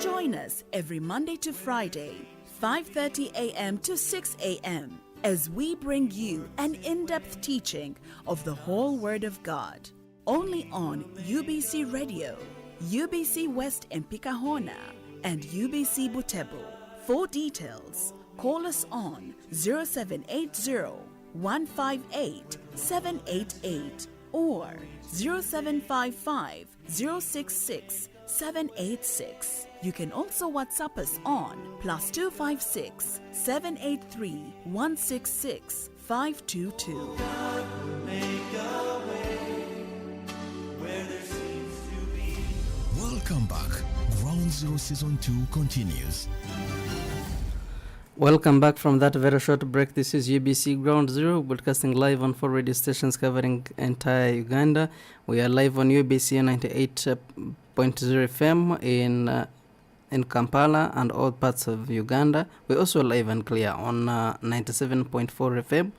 Join us every Monday to Friday, 5:30 a.m. to 6 a.m. as we bring you an in-depth teaching of the whole Word of God. Only on UBC Radio, UBC West Mpikahona, and UBC Butebo. For details, call us on 0780-158-788 or 0755-066-786. You can also WhatsApp us on +256 783 166 522. Welcome back. Ground Zero Season 2 continues. Welcome back from that very short break. This is UBC Ground Zero, broadcasting live on 4 radio stations covering entire Uganda. We are live on UBC 98.0 FM in Kampala and all parts of Uganda. We're also live and clear on 97.4 FM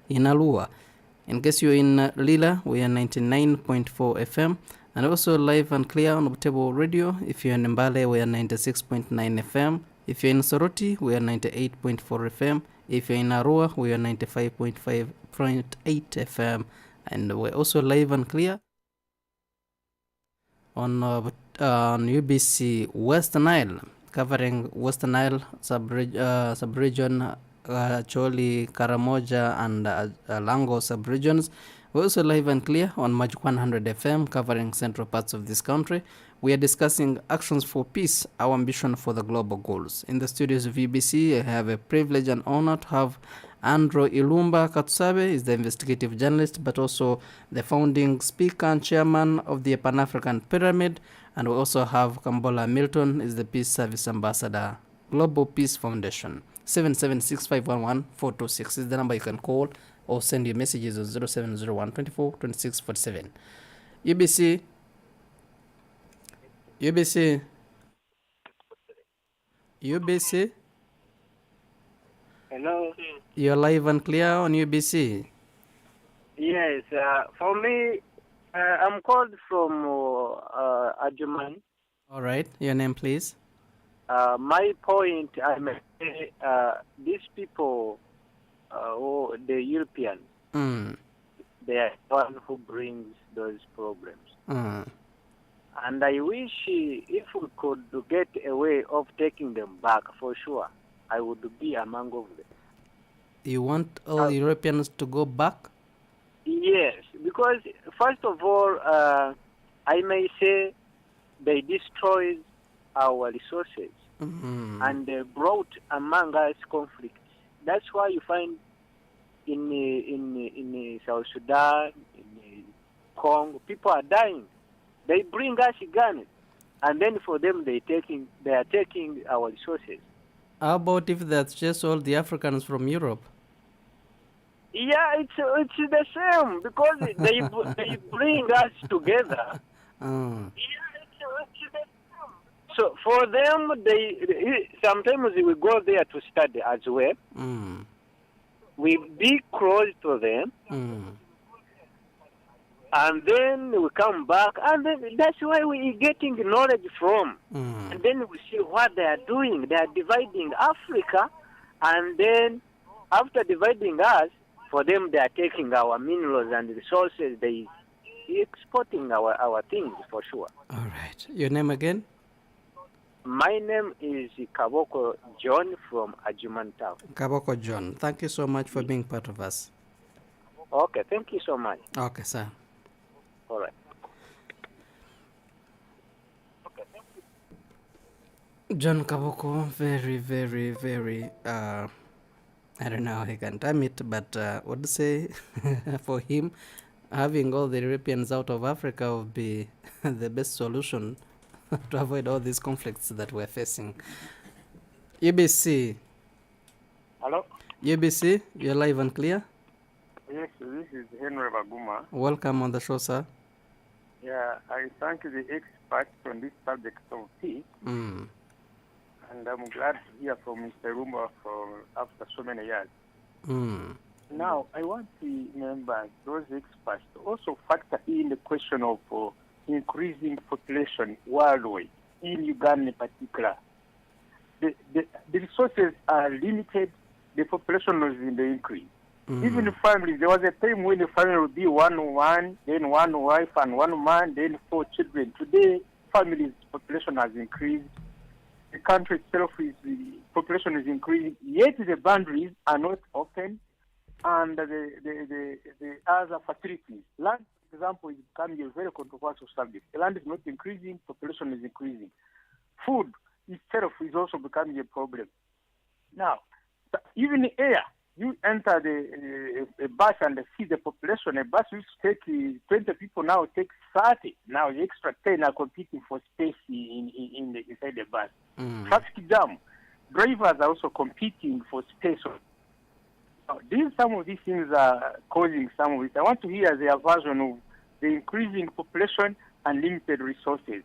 in Alua. In case you're in Lila, we are 99.4 FM. And also live and clear on Butebo Radio. If you're in Mbale, we are 96.9 FM. If you're in Soroti, we are 98.4 FM. If you're in Arua, we are 95.8 FM. And we're also live and clear on UBC West Nile, covering West Nile sub-region, Choli, Karamoja, and Lango sub-regions. We're also live and clear on Magic 100 FM, covering central parts of this country. We are discussing actions for peace, our ambition for the global goals. In the studios of UBC, I have a privilege and honor to have Andrew Ilumba Katsabe, is the investigative journalist, but also the founding speaker and chairman of the Pan-African Pyramid. And we also have Kambola Milton, is the Peace Service Ambassador, Global Peace Foundation. 776511426 is the number you can call or send your messages on 0701 24 26 47. UBC. Hello. You're live and clear on UBC. Yes, for me, I'm called from Adjuman. All right, your name, please. My point, I may say, these people, the Europeans, they are one who brings those problems. And I wish if we could get a way of taking them back, for sure, I would be among of them. You want all Europeans to go back? Yes, because first of all, I may say they destroyed our resources and they brought among us conflicts. That's why you find in South Sudan, in Congo, people are dying. They bring us guns, and then for them they are taking our resources. How about if that's just all the Africans from Europe? Yeah, it's the same because they bring us together. So for them, they sometimes we go there to study as well. We be close to them, and then we come back, and then that's why we getting knowledge from. And then we see what they are doing. They are dividing Africa, and then after dividing us, for them they are taking our minerals and resources. They exporting our things for sure. All right. Your name again? My name is Kaboko John from Ajumantau. Kaboko John. Thank you so much for being part of us. Okay, thank you so much. Okay, sir. All right. John Kaboko, very, very, very, I don't know how he can time it, but what to say, for him, having all the Europeans out of Africa would be the best solution to avoid all these conflicts that we're facing. UBC. Hello? UBC, you're live and clear? Yes, this is Henry Baguma. Welcome on the show, sir. Yeah, I thank the experts on this subject of peace. And I'm glad to hear from Mr. Rumba after so many years. Now, I want the members, those experts, to also factor in the question of increasing population worldwide, in Uganda in particular. The resources are limited, the population is in the increase. Even the families, there was a time when the family would be one woman, then one wife and one man, then 4 children. Today, families' population has increased. The country itself the population is increasing, yet the boundaries are not open, and the other facilities. Land, for example, is becoming a very controversial subject. The land is not increasing, population is increasing. Food itself is also becoming a problem. Now, even the air, you enter a bus and see the population. A bus used to take 20 people, now it takes 30. Now the extra 10 are competing for space inside the bus. Traffic jam. Drivers are also competing for space. Some of these things are causing some of it. I want to hear their version of the increasing population and limited resources.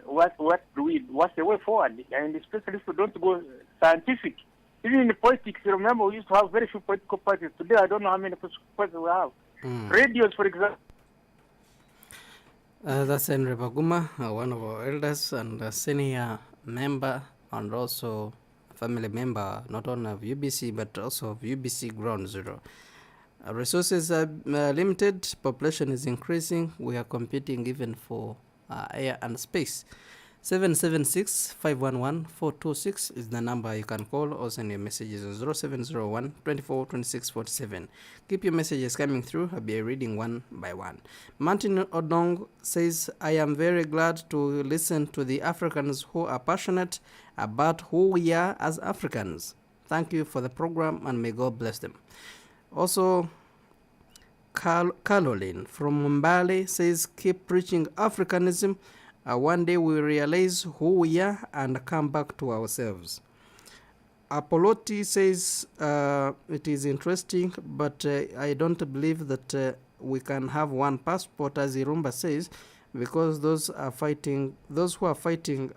What's the way forward? And especially if we don't go scientific. Even in politics, you remember we used to have very few political parties. Today, I don't know how many political parties we have. Radios, for example. That's Henry Baguma, one of our elders and a senior member and also a family member, not only of UBC, but also of UBC Ground Zero. Resources are limited, population is increasing, we are competing even for air and space. 776-511-426 is the number you can call or send your messages on 0701 24 26 47. Keep your messages coming through. I'll be reading one by one. Martin Odong says, I am very glad to listen to the Africans who are passionate about who we are as Africans. Thank you for the program and may God bless them. Also, Caroline from Mbale says, keep preaching Africanism. One day we realize who we are and come back to ourselves. Apollotti says it is interesting, but I don't believe that we can have one passport, as Irumba says, because those who are fighting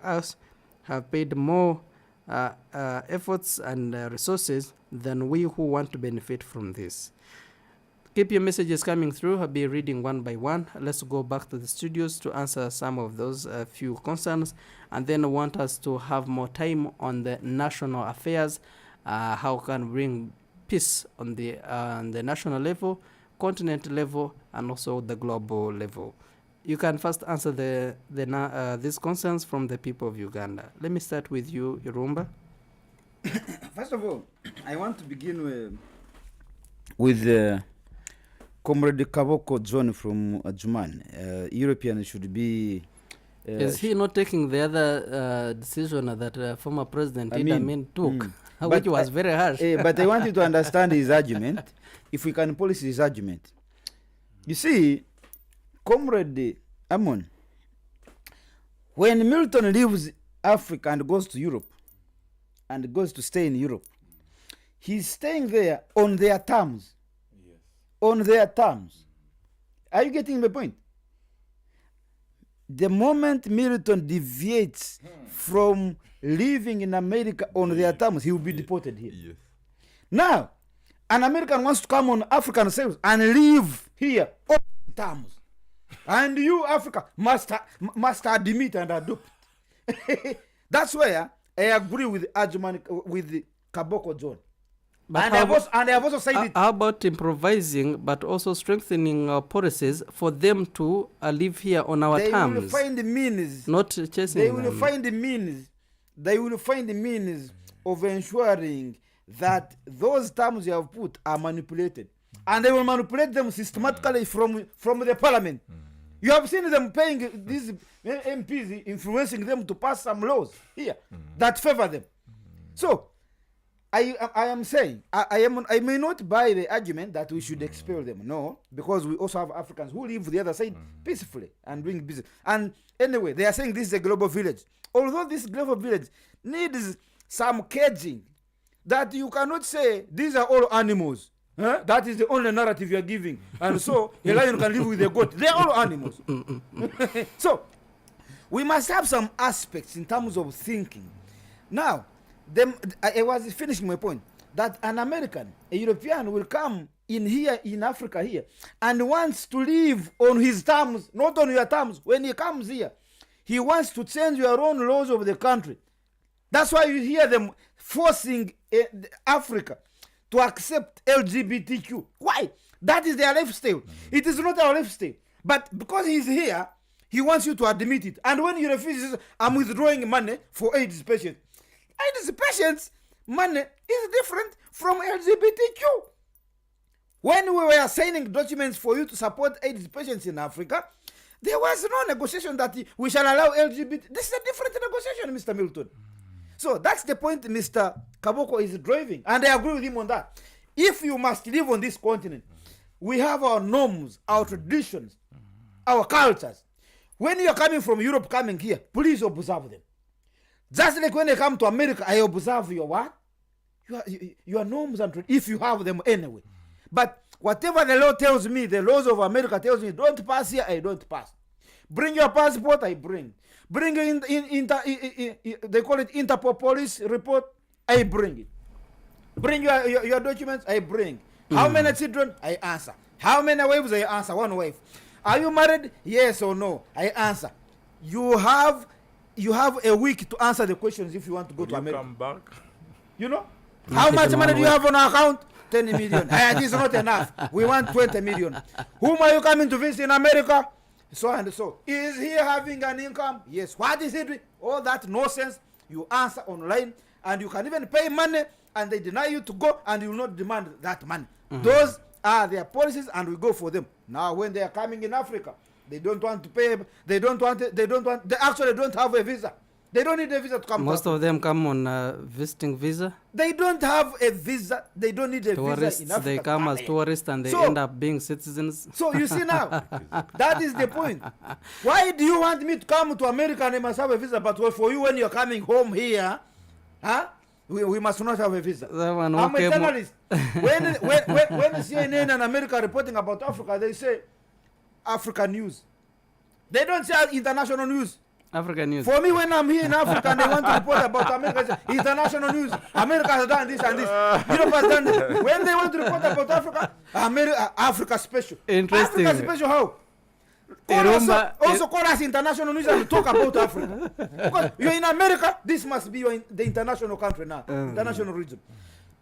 us have paid more efforts and resources than we who want to benefit from this. Keep your messages coming through. I'll be reading one by one. Let's go back to the studios to answer some of those few concerns, and then I want us to have more time on the national affairs. How can we bring peace on the national level, continent level, and also the global level? You can first answer these concerns from the people of Uganda. Let me start with you, Irumba. First of all, I want to begin with Comrade Kaboko John from Ajuman. Europeans should be... Is he not taking the other decision that former President Idi Amin took, which was very harsh? But I want you to understand his argument, if we can police his argument. You see, Comrade Amon, when Milton leaves Africa and goes to Europe, and goes to stay in Europe, he's staying there on their terms. on their terms. Are you getting my point? The moment Milton deviates from living in America on their terms, he will be deported here. Yes. Now, an American wants to come on African soil and live here on terms. And you, Africa, must admit and adopt. That's where I agree with with Kaboko John. But And I have also said it. How about improvising, but also strengthening our policies for them to live here on our terms? They will find the means. Not chasing They will them. find the means. They will find the means of ensuring that those terms you have put are manipulated. And they will manipulate them systematically from the parliament. You have seen them paying these MPs, influencing them to pass some laws here that favor them. So, I am saying, I may not buy the argument that we should expel them. No, because we also have Africans who live the other side peacefully and doing business. And anyway, they are saying this is a global village. Although this global village needs some caging, that you cannot say these are all animals. Huh? That is the only narrative you are giving. And so a lion can live with a goat. They are all animals. So we must have some aspects in terms of thinking. Now, I was finishing my point that an American, a European will come in here in Africa here and wants to live on his terms, not on your terms. When he comes here, he wants to change your own laws of the country. That's why you hear them forcing Africa to accept LGBTQ. Why? That is their lifestyle. It is not our lifestyle. But because he's here, he wants you to admit it. And when you refuse, he says, I'm withdrawing money for AIDS patients. AIDS patients' money is different from LGBTQ. When we were signing documents for you to support AIDS patients in Africa, there was no negotiation that we shall allow LGBT. This is a different negotiation, Mr. Milton. So that's the point Mr. Kaboko is driving. And I agree with him on that. If you must live on this continent, we have our norms, our traditions, our cultures. When you are coming from Europe, coming here, please observe them. Just like when they come to America, I observe your what? Your norms and traditions, if you have them anyway. But whatever the law tells me, the laws of America tells me, don't pass here, I don't pass. Bring your passport, I bring. Bring in they call it Interpol police report, I bring it. Bring your documents, I bring. How many children? I answer. How many wives? I answer. One wife. Are you married? Yes or no? I answer. You have a week to answer the questions if you want to go to America. Come back. You know? How much money do you have on our account? 10 million. This is not enough. We want 20 million. Whom are you coming to visit in America? So and so. Is he having an income? Yes. What is he doing? All that nonsense you answer online, and you can even pay money and they deny you to go and you will not demand that money. Those are their policies and we go for them. Now when they are coming in Africa, they don't want to pay, they actually don't have a visa. They don't need a visa to come. Most of them come on visiting visa. They don't have a visa. They don't need a visa in Africa. They come as tourists and they end up being citizens. So you see now, that is the point. Why do you want me to come to America and I must have a visa? But for you, when you're coming home here, we must not have a visa. I'm a journalist. when CNN and America are reporting about Africa, they say African news. They don't say international news. African news. For me, when I'm here in Africa and they want to report about America, international news. America has done this and this. Europe has done this. When they want to report about Africa, Africa special. Interesting. Africa special how? Also call us international news and talk about Africa. Because you're in America, this must be the international country now, international region.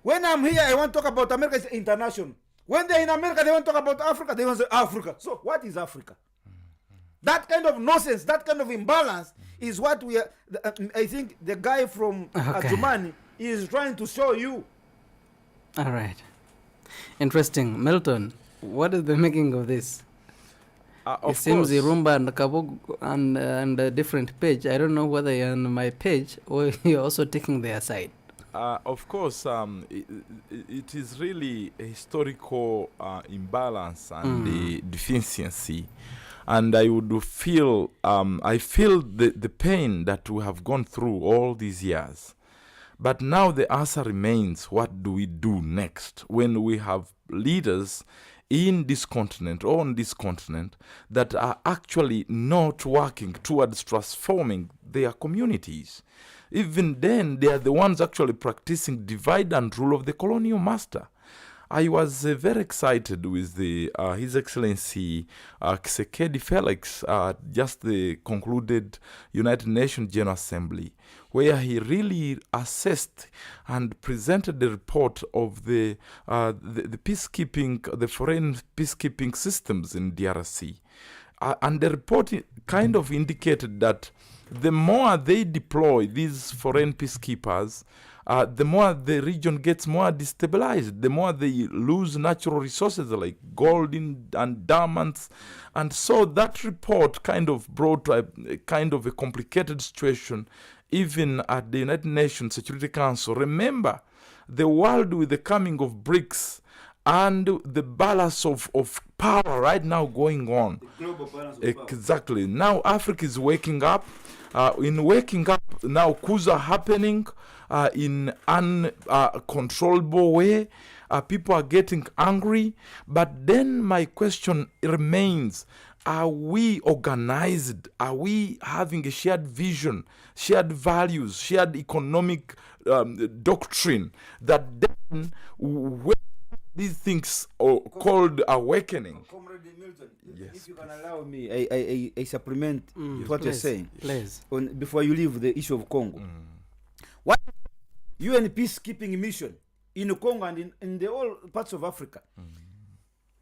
When I'm here, I want to talk about America, it's international. When they're in America, they want to talk about Africa, they want to say Africa. So what is Africa? That kind of nonsense, that kind of imbalance is what we are, I think the guy from Adjumani is trying to show you. All right. Interesting. Milton, what is the making of this? It seems Irumba and Kabog and a different page. I don't know whether you're on my page or you're also taking their side. Of course, it is really a historical imbalance and the deficiency. And I would feel, I feel the pain that we have gone through all these years. But now the answer remains, what do we do next when we have leaders in this continent or on this continent that are actually not working towards transforming their communities. Even then, they are the ones actually practicing divide and rule of the colonial master. I was very excited with His Excellency Tshisekedi Felix, just the concluded United Nations General Assembly, where he really assessed and presented the report of the peacekeeping, the foreign peacekeeping systems in DRC. And the report kind of indicated that the more they deploy these foreign peacekeepers, the more the region gets more destabilized, the more they lose natural resources like gold and diamonds. And so that report kind of brought a kind of a complicated situation even at the United Nations Security Council. Remember, the world with the coming of BRICS and the balance of power right now going on. The global balance of exactly. Power. Now Africa is waking up. In waking up, now coups are happening in uncontrollable way. People are getting angry. But then my question remains, are we organized? Are we having a shared vision, shared values, shared economic doctrine that then when these things are called awakening? Comrade Milton, yes, if you can allow me, I supplement what you're saying. Please. Before you leave the issue of Congo. What UN peacekeeping mission in Congo and in the all parts of Africa,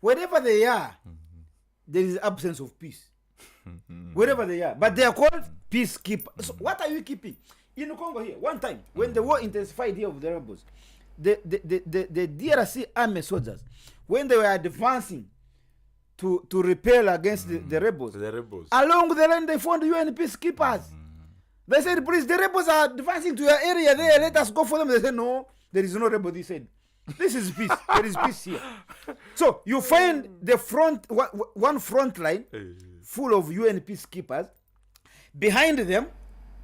wherever they are, there is absence of peace. Wherever they are. But they are called peacekeepers. So what are you keeping? In Congo here, one time, when the war intensified here with the rebels, the DRC army soldiers, when they were advancing to repel against the rebels, along the line they found UN peacekeepers. They said, please, the rebels are advancing to your area there, let us go for them. They said, no, there is no rebel. They said, this is peace. There is peace here. So you find the one front line full of UN peacekeepers. Behind them,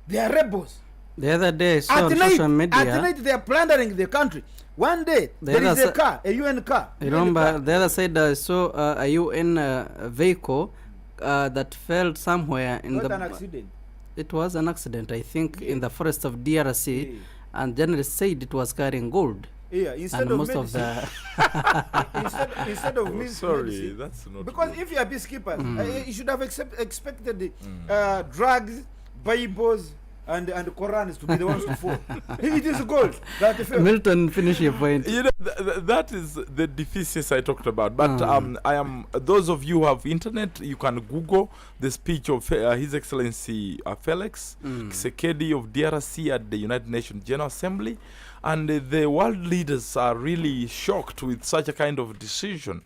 they are rebels. The other day, I saw on social media. At night, they are plundering the country. One day, there is a car, a UN car. I remember the other side, I saw a UN vehicle that fell somewhere in Not an accident. It was an accident, I think, in the forest of DRC, and journalists said it was carrying gold. Yeah, instead and of most medicine. of the instead of sorry, that's not because good. If you are peacekeepers, you should have expected drugs, Bibles, and Qurans to be the ones to fall. It is gold. Milton, finish your point. You know, that is the deficits I talked about. But I am those of you who have internet, you can Google the speech of His Excellency Felix Tshisekedi of DRC at the United Nations General Assembly, and the world leaders are really shocked with such a kind of decision.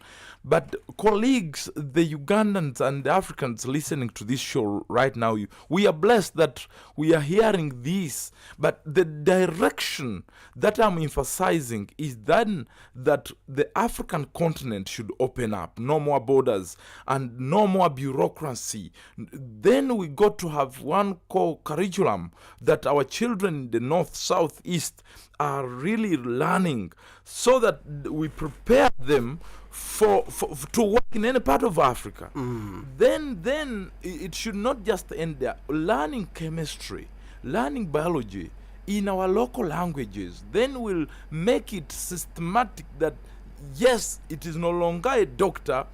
But colleagues, the Ugandans and the Africans listening to this show right now, we are blessed that we are hearing this. But the direction that I'm emphasizing is then that the African continent should open up, no more borders and no more bureaucracy. Then we got to have one core curriculum that our children in the north, south, east are really learning, so that we prepare them for to work in any part of Africa. Then it should not just end there. Learning chemistry, learning biology in our local languages, then we'll make it systematic that yes, it is no longer a doctor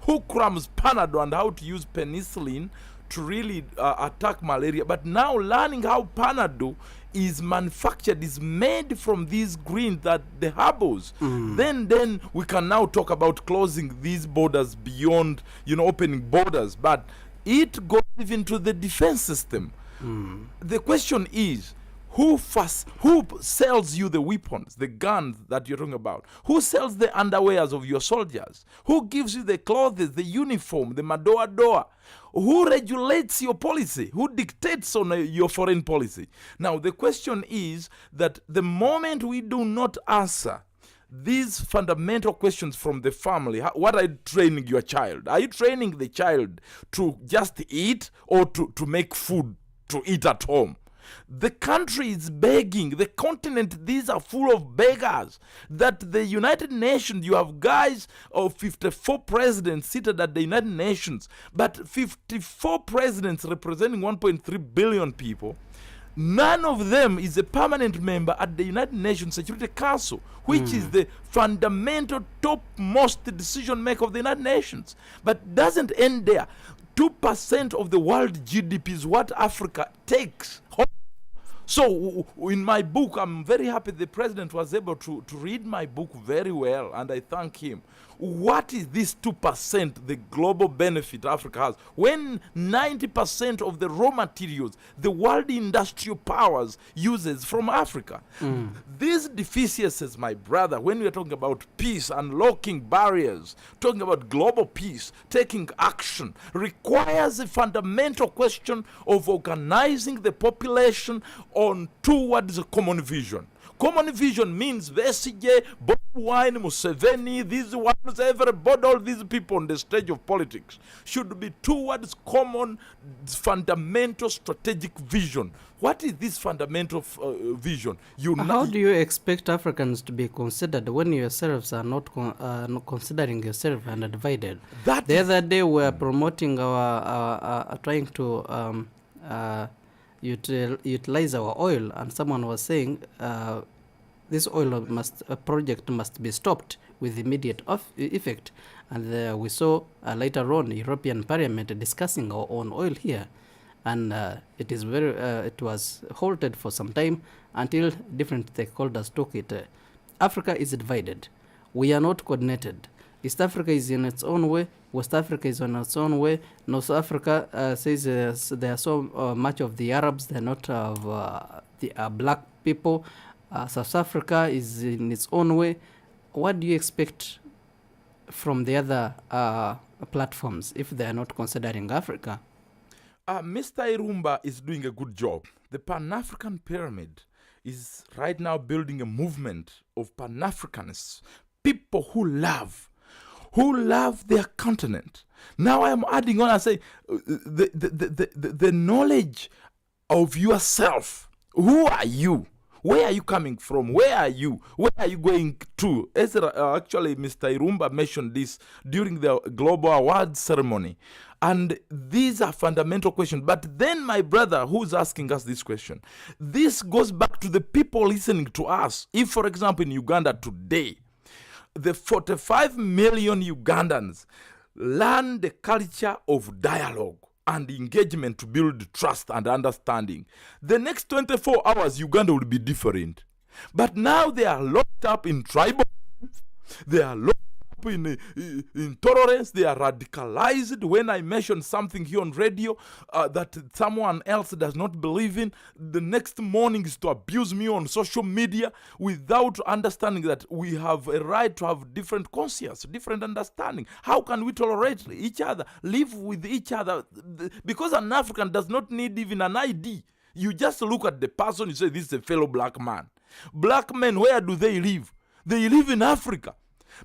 who crams Panadol and how to use penicillin to really attack malaria, but now learning how Panadol is manufactured, is made from these greens, that the herbals. Then we can now talk about closing these borders beyond, opening borders. But it goes even to the defense system. The question is, who sells you the weapons, the guns that you're talking about? Who sells the underwears of your soldiers? Who gives you the clothes, the uniform, the madoa? Who regulates your policy? Who dictates on your foreign policy? Now, the question is that the moment we do not answer these fundamental questions from the family, what are you training your child? Are you training the child to just eat or to make food to eat at home? The country is begging. The continent, these are full of beggars. That the United Nations, you have guys of 54 presidents seated at the United Nations, but 54 presidents representing 1.3 billion people. None of them is a permanent member at the United Nations Security Council, which is the fundamental topmost decision maker of the United Nations. But doesn't end there. 2% of the world GDP is what Africa takes. So in my book, I'm very happy the president was able to read my book very well, and I thank him. What is this 2%, the global benefit Africa has, when 90% of the raw materials the world industrial powers uses from Africa? These deficiencies, my brother, when we are talking about peace, unlocking barriers, talking about global peace, taking action, requires a fundamental question of organizing the population on towards a common vision. Common vision means Besigye, Bobi Wine, Museveni, these ones, everybody, all these people on the stage of politics should be towards common, fundamental, strategic vision. What is this fundamental vision? How do you expect Africans to be considered when yourselves are not considering yourself and are divided? The other day we were promoting our trying to utilize our oil, and someone was saying this oil project must be stopped with immediate effect, and we saw later on European Parliament discussing our own oil here, and it was halted for some time until different stakeholders took it. Africa is divided. We are not coordinated. East Africa is in its own way. West Africa is on its own way. North Africa says there are so much of the Arabs. They're not of the black people. South Africa is in its own way. What do you expect from the other platforms if they are not considering Africa? Mr. Irumba is doing a good job. The Pan-African Pyramid is right now building a movement of Pan-Africanists, people who love their continent. Now I am adding on and say the knowledge of yourself. Who are you? Where are you coming from? Where are you? Where are you going to? Actually, Mr. Irumba mentioned this during the Global Awards ceremony. And these are fundamental questions. But then my brother who's asking us this question, this goes back to the people listening to us. If, for example, in Uganda today, the 45 million Ugandans learn the culture of dialogue and engagement to build trust and understanding, the next 24 hours Uganda will be different. But now they are locked up in tribal, they are locked up in intolerance, they are radicalized. When I mention something here on radio that someone else does not believe in, the next morning is to abuse me on social media without understanding that we have a right to have different conscience, different understanding. How can we tolerate each other, live with each other? Because an African does not need even an ID. You just look at the person, you say, this is a fellow black man. Black men, where do they live? They live in Africa.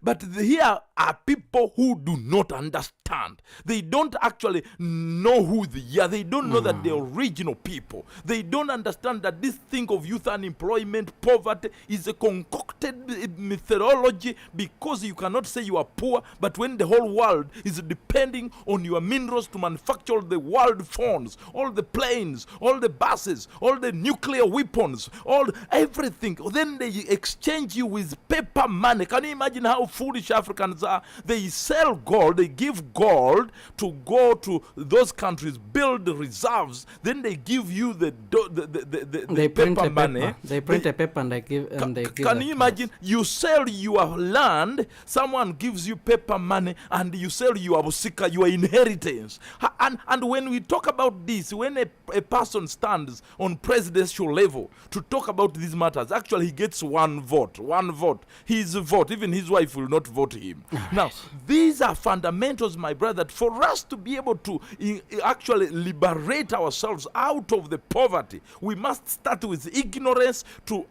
But here are people who do not understand. They don't actually know who they are. They don't know that they're original people. They don't understand that this thing of youth unemployment, poverty, is a concocted methodology, because you cannot say you are poor, but when the whole world is depending on your minerals to manufacture all the world phones, all the planes, all the buses, all the nuclear weapons, everything, then they exchange you with paper money. Can you imagine how foolish Africans are? They sell gold, they give gold to go to those countries, build reserves, then they give you the paper money. They print a paper and they give. Can you imagine? You sell your land, someone gives you paper money, and you sell your busika, your inheritance. And when we talk about this, when a person stands on presidential level to talk about these matters, actually he gets one vote. His vote, even his wife will not vote him. Now, these are fundamentals, my brother, for us to be able to actually liberate ourselves out of the poverty. We must start with ignorance to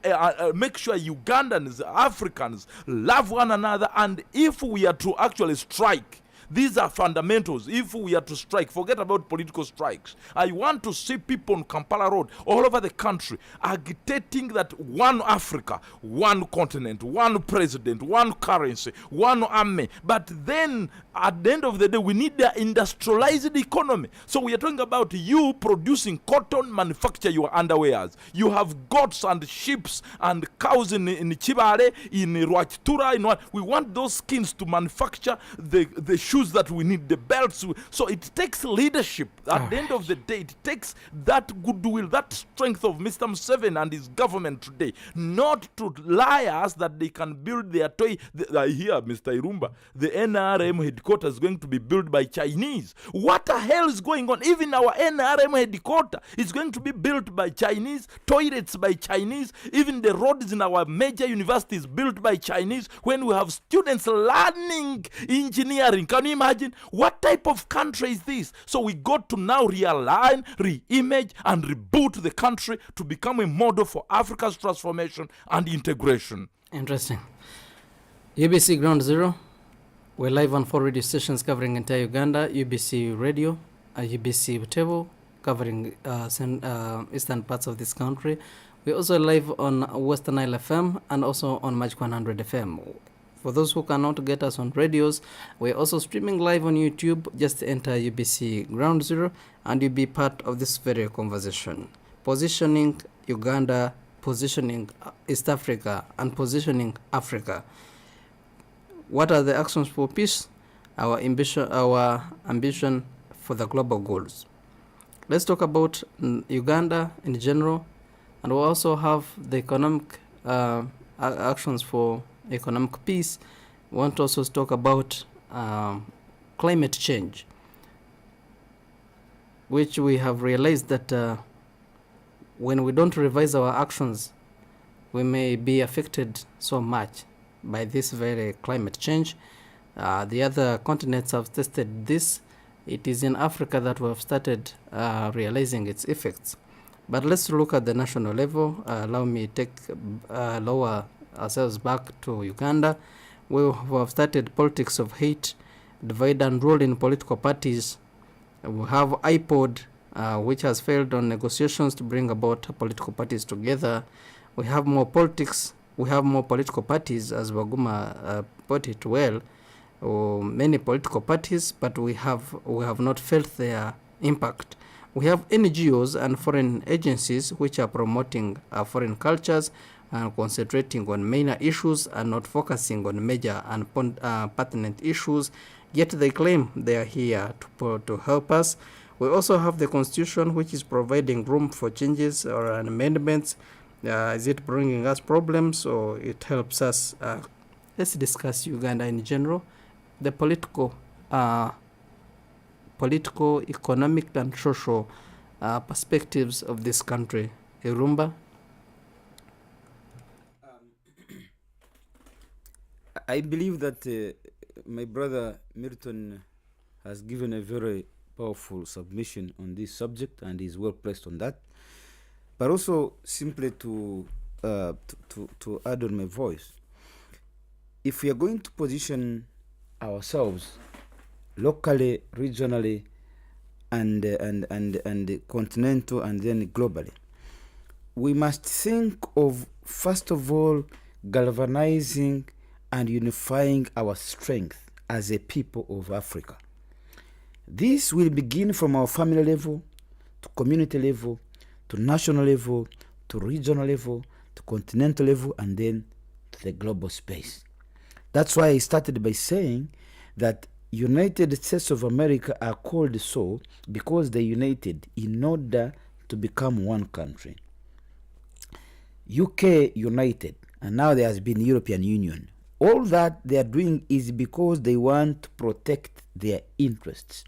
make sure Ugandans, Africans love one another. And if we are to actually strike These are fundamentals. If we are to strike, forget about political strikes. I want to see people on Kampala Road all over the country agitating that one Africa, one continent, one president, one currency, one army. But then at the end of the day, we need the industrialized economy. So we are talking about you producing cotton, manufacture your underwears. You have goats and sheep and cows in Chibale, in Rwachitura, in what we want those skins to manufacture the shoes that we need, the belts. So it takes leadership. At the end of the day, it takes that goodwill, that strength of Mr. Museveni and his government today, not to lie us that they can build their toy. I hear Mr. Irumba, the NRM headquarters is going to be built by Chinese. What the hell is going on? Even our NRM headquarters is going to be built by Chinese, toilets by Chinese, even the roads in our major universities built by Chinese, when we have students learning engineering. Can you imagine? What type of country is this? So we got to now realign, re-image, and reboot the country to become a model for Africa's transformation and integration. Interesting. UBC Ground Zero. We're live on 4 radio stations covering entire Uganda. UBC Radio, UBC Butebo, covering eastern parts of this country. We're also live on Western Nile FM and also on Magic 100 FM. For those who cannot get us on radios, we're also streaming live on YouTube. Just enter UBC Ground Zero and you'll be part of this very conversation. Positioning Uganda, positioning East Africa, and positioning Africa. What are the actions for peace? Our ambition for the global goals. Let's talk about Uganda in general, and we'll also have the economic actions for economic peace. We want to also talk about climate change, which we have realized that when we don't revise our actions, we may be affected so much by this very climate change. The other continents have tested this. It is in Africa that we have started realizing its effects. But let's look at the national level. Allow me to lower ourselves back to Uganda. We have started politics of hate, divide and rule in political parties. We have IPOD, which has failed on negotiations to bring about political parties together. We have more politics. We have more political parties, as Waguma put it well, many political parties, but we have not felt their impact. We have NGOs and foreign agencies which are promoting foreign cultures and concentrating on minor issues and not focusing on major and pertinent issues, yet they claim they are here to help us. We also have the Constitution, which is providing room for changes or amendments. Is it bringing us problems or it helps us? Let's discuss Uganda in general, the political, economic, and social perspectives of this country. Irumba? I believe that my brother Milton has given a very powerful submission on this subject and is well placed on that. But also, simply to add on my voice, if we are going to position ourselves locally, regionally, and continental, and then globally, we must think of, first of all, galvanizing and unifying our strength as a people of Africa. This will begin from our family level to community level, to national level, to regional level, to continental level, and then to the global space. That's why I started by saying that United States of America are called so because they united in order to become one country. UK united, and now there has been European Union. All that they are doing is because they want to protect their interests.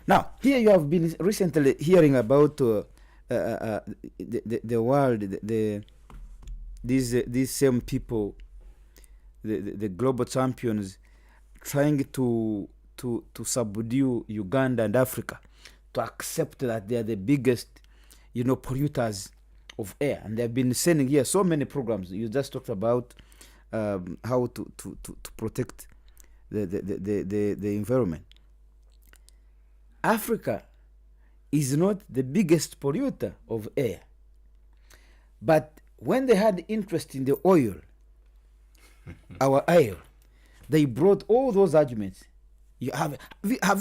Now, here you have been recently hearing about the world, these same people, the global champions, trying to subdue Uganda and Africa to accept that they are the biggest, polluters of air. And they have been sending here so many programs. You just talked about how to protect the environment. Africa is not the biggest polluter of air. But when they had interest in the oil, our oil, they brought all those arguments. Have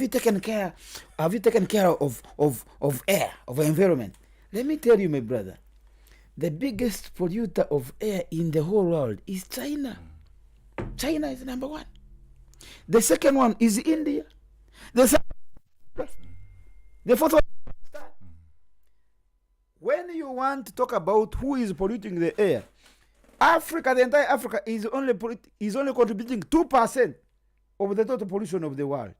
you taken care of air, of environment? Let me tell you, my brother, the biggest polluter of air in the whole world is China. China is number one. The second one is India. The fourth one. When you want to talk about who is polluting the air, Africa, the entire Africa is only contributing 2% of the total pollution of the world.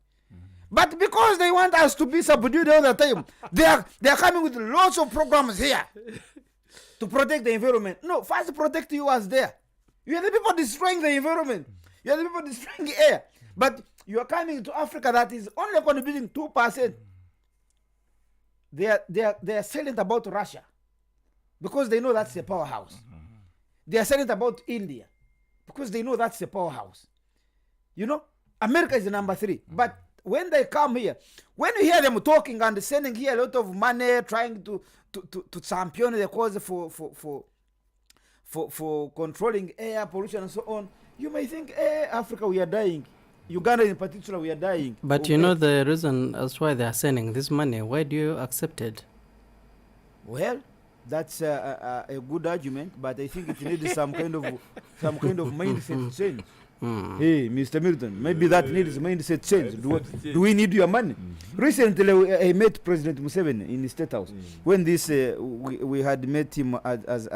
But because they want us to be subdued all the time, they are coming with lots of programs here to protect the environment. No, first protect you as there. You are the people destroying the environment. You are the people destroying the air. But you are coming to Africa that is only contributing 2%. They are silent about Russia because they know that's a powerhouse. They are silent about India because they know that's a powerhouse. You know, America is the number 3. But when they come here, when you hear them talking and sending here a lot of money, trying to champion the cause for controlling air pollution and so on, you may think, Africa, we are dying. Uganda in particular, we are dying. But you know the reason as why they are sending this money. Why do you accept it? Well, that's a good argument, but I think it needs some kind of mindset change. Hey, Mr. Milton, maybe that needs mindset change. Do we need your money? Recently, I met President Museveni in the State House. When this we had met him as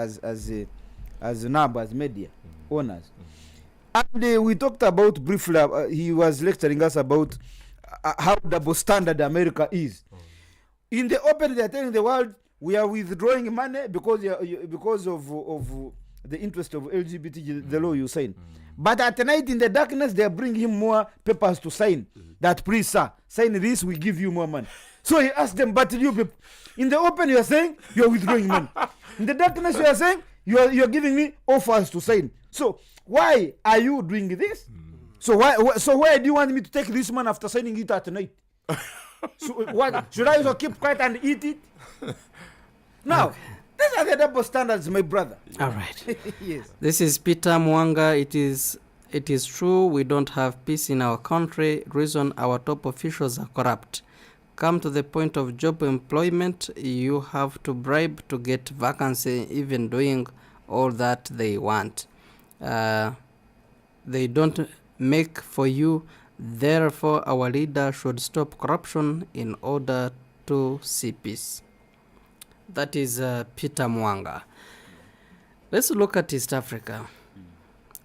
NAB, as media owners. And we talked about briefly, he was lecturing us about how double standard America is. In the open, they are telling the world, we are withdrawing money because of the interest of LGBT, the law you sign. But at night in the darkness, they are bringing him more papers to sign. That, please, sir, sign this, we give you more money. So he asked them, but you people, in the open, you are saying you are withdrawing money. In the darkness, you are saying you are giving me offers to sign. So why are you doing this? So why do you want me to take this man after signing it at night? So what, should I also keep quiet and eat it? Now, these are the double standards, my brother. All right. Yes. This is Peter Mwanga. It is true we don't have peace in our country. Reason our top officials are corrupt. Come to the point of job employment, you have to bribe to get vacancy, even doing all that they want. They don't make for you. Therefore, our leader should stop corruption in order to see peace. That is Peter Mwanga. Let's look at East Africa.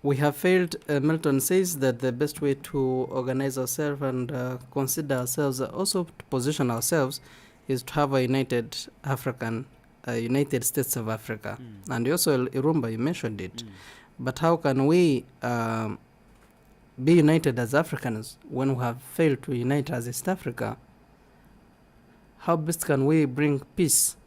We have failed. Milton says that the best way to organize ourselves and consider ourselves, also to position ourselves, is to have a united United States of Africa. And also, Irumba, you mentioned it. But how can we be united as Africans when we have failed to unite as East Africa? How best can we bring peace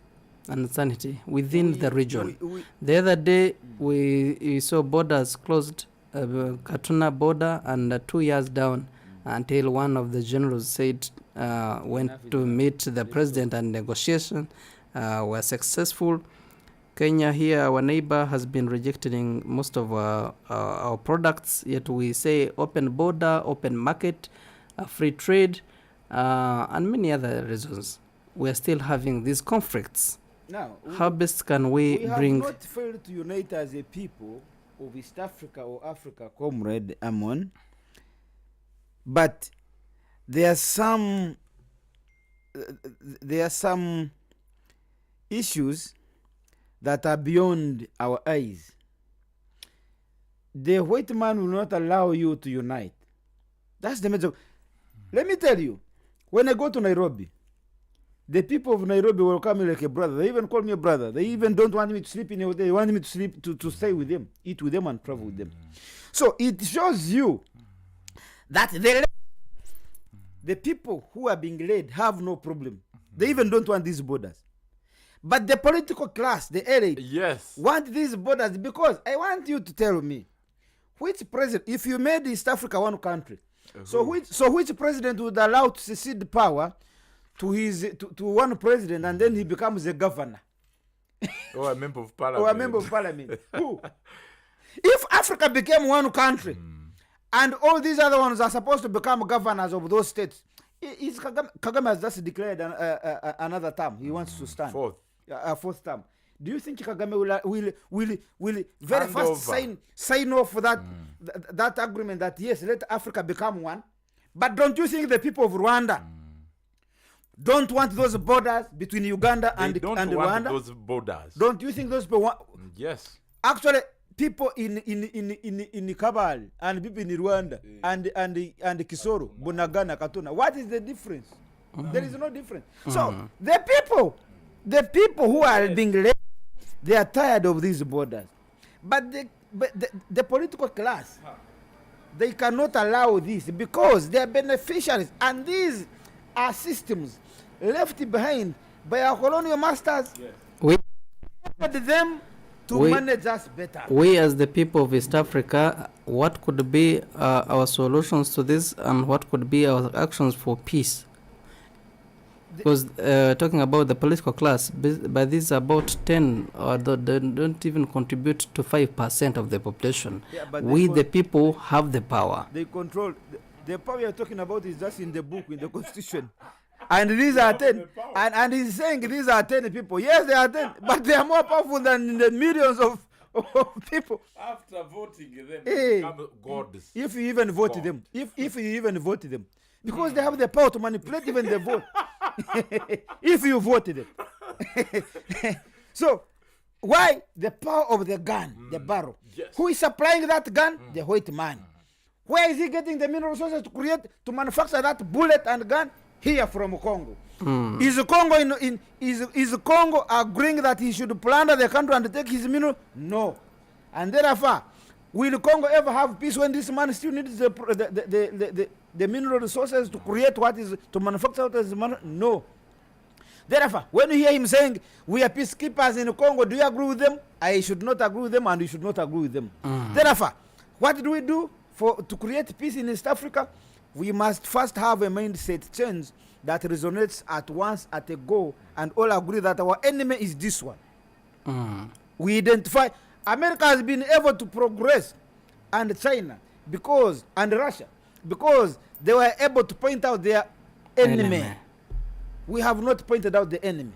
and sanity within the region? The other day, we saw borders closed, Katuna border, and 2 years down until one of the generals said went to meet the president and negotiation were successful. Kenya here, our neighbor, has been rejecting most of our products, yet we say open border, open market, free trade, and many other reasons. We are still having these conflicts. Now, how best can we bring... have not failed to unite as a people of East Africa or Africa, Comrade Amon, but there are some issues that are beyond our eyes. The white man will not allow you to unite. That's the major. Let me tell you, when I go to Nairobi, the people of Nairobi welcome me like a brother. They even call me a brother. They even don't want me to sleep in a hotel. They want me to sleep, to stay with them, eat with them, and travel with them. So it shows you that the people who are being led have no problem. They even don't want these borders. But the political class, the elite, want these borders, because I want you to tell me, which president, if you made East Africa one country, So which president would allow to secede power to one president and then he becomes a governor? Or a member of parliament. Or a member of parliament. Who? If Africa became one country and all these other ones are supposed to become governors of those states, Kagame has just declared another term. He wants to stand. Fourth term. Do you think Kagame will very fast sign off for that agreement that yes, let Africa become one? But don't you think the people of Rwanda don't want those borders between Uganda and Rwanda? Those borders. Don't you think those people want? Yes. Actually, people in Kabale and people in Rwanda and Kisoro, Bunagana, Katuna. What is the difference? There is no difference. So the people who are being led, they are tired of these borders. But the political class, they cannot allow this because they are beneficiaries, and these are systems left behind by our colonial masters. Yes. We wanted them to manage us better. We as the people of East Africa, what could be our solutions to this, and what could be our actions for peace? Because talking about the political class, by this about 10 or they don't even contribute to 5% of the population. Yeah, we the people have the power. They control. The power you're talking about is just in the book, in the constitution. And these are 10. And he's saying these are 10 people. Yes, they are 10, but they are more powerful than the millions of people. After voting them, they become gods. If you even vote them. If you even vote them. Because they have the power to manipulate even the vote. If you voted them. So, why the power of the gun, the barrel? Yes. Who is supplying that gun? The white man. Where is he getting the mineral resources to manufacture that bullet and gun? Here from Congo. Is Congo is Congo agreeing that he should plunder the country and take his mineral? No. And therefore, will Congo ever have peace when this man still needs the mineral resources to create what is, to manufacture what is mineral? No. Therefore, when you hear him saying, we are peacekeepers in Congo, do you agree with them? I should not agree with them, and you should not agree with them. Therefore, what do we do to create peace in East Africa? We must first have a mindset change that resonates at once, at a go, and all agree that our enemy is this one. We identify. America has been able to progress, and China, and Russia, because they were able to point out their enemy. We have not pointed out the enemy.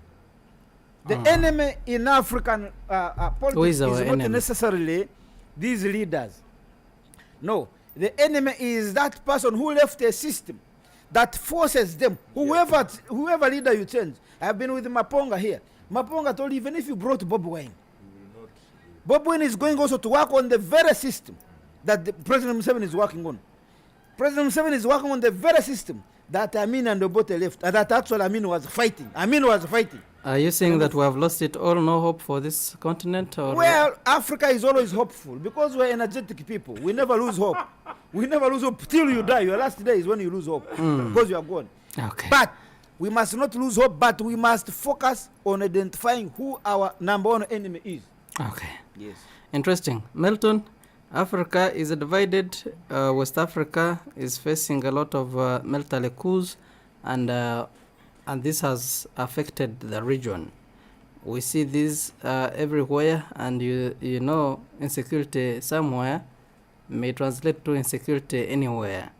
The enemy in African politics is not necessarily these leaders. No, the enemy is that person who left a system that forces them. Whoever leader you change. I've been with Maponga here. Maponga told even if you brought Bob Wine, Bob Wine is going also to work on the very system that the President Museveni is working on. President Museveni is working on the very system that Amin and Obote left, and that actually Amin was fighting. Are you saying that we have lost it all, no hope for this continent? Or well, Africa is always hopeful because we're energetic people. We never lose hope. We never lose hope till you die. Your last day is when you lose hope because you are gone. Okay. But we must not lose hope, but we must focus on identifying who our number one enemy is. Okay. Yes. Interesting. Milton, Africa is divided. West Africa is facing a lot of military coups, and this has affected the region. We see this everywhere, and you know, insecurity somewhere may translate to insecurity anywhere.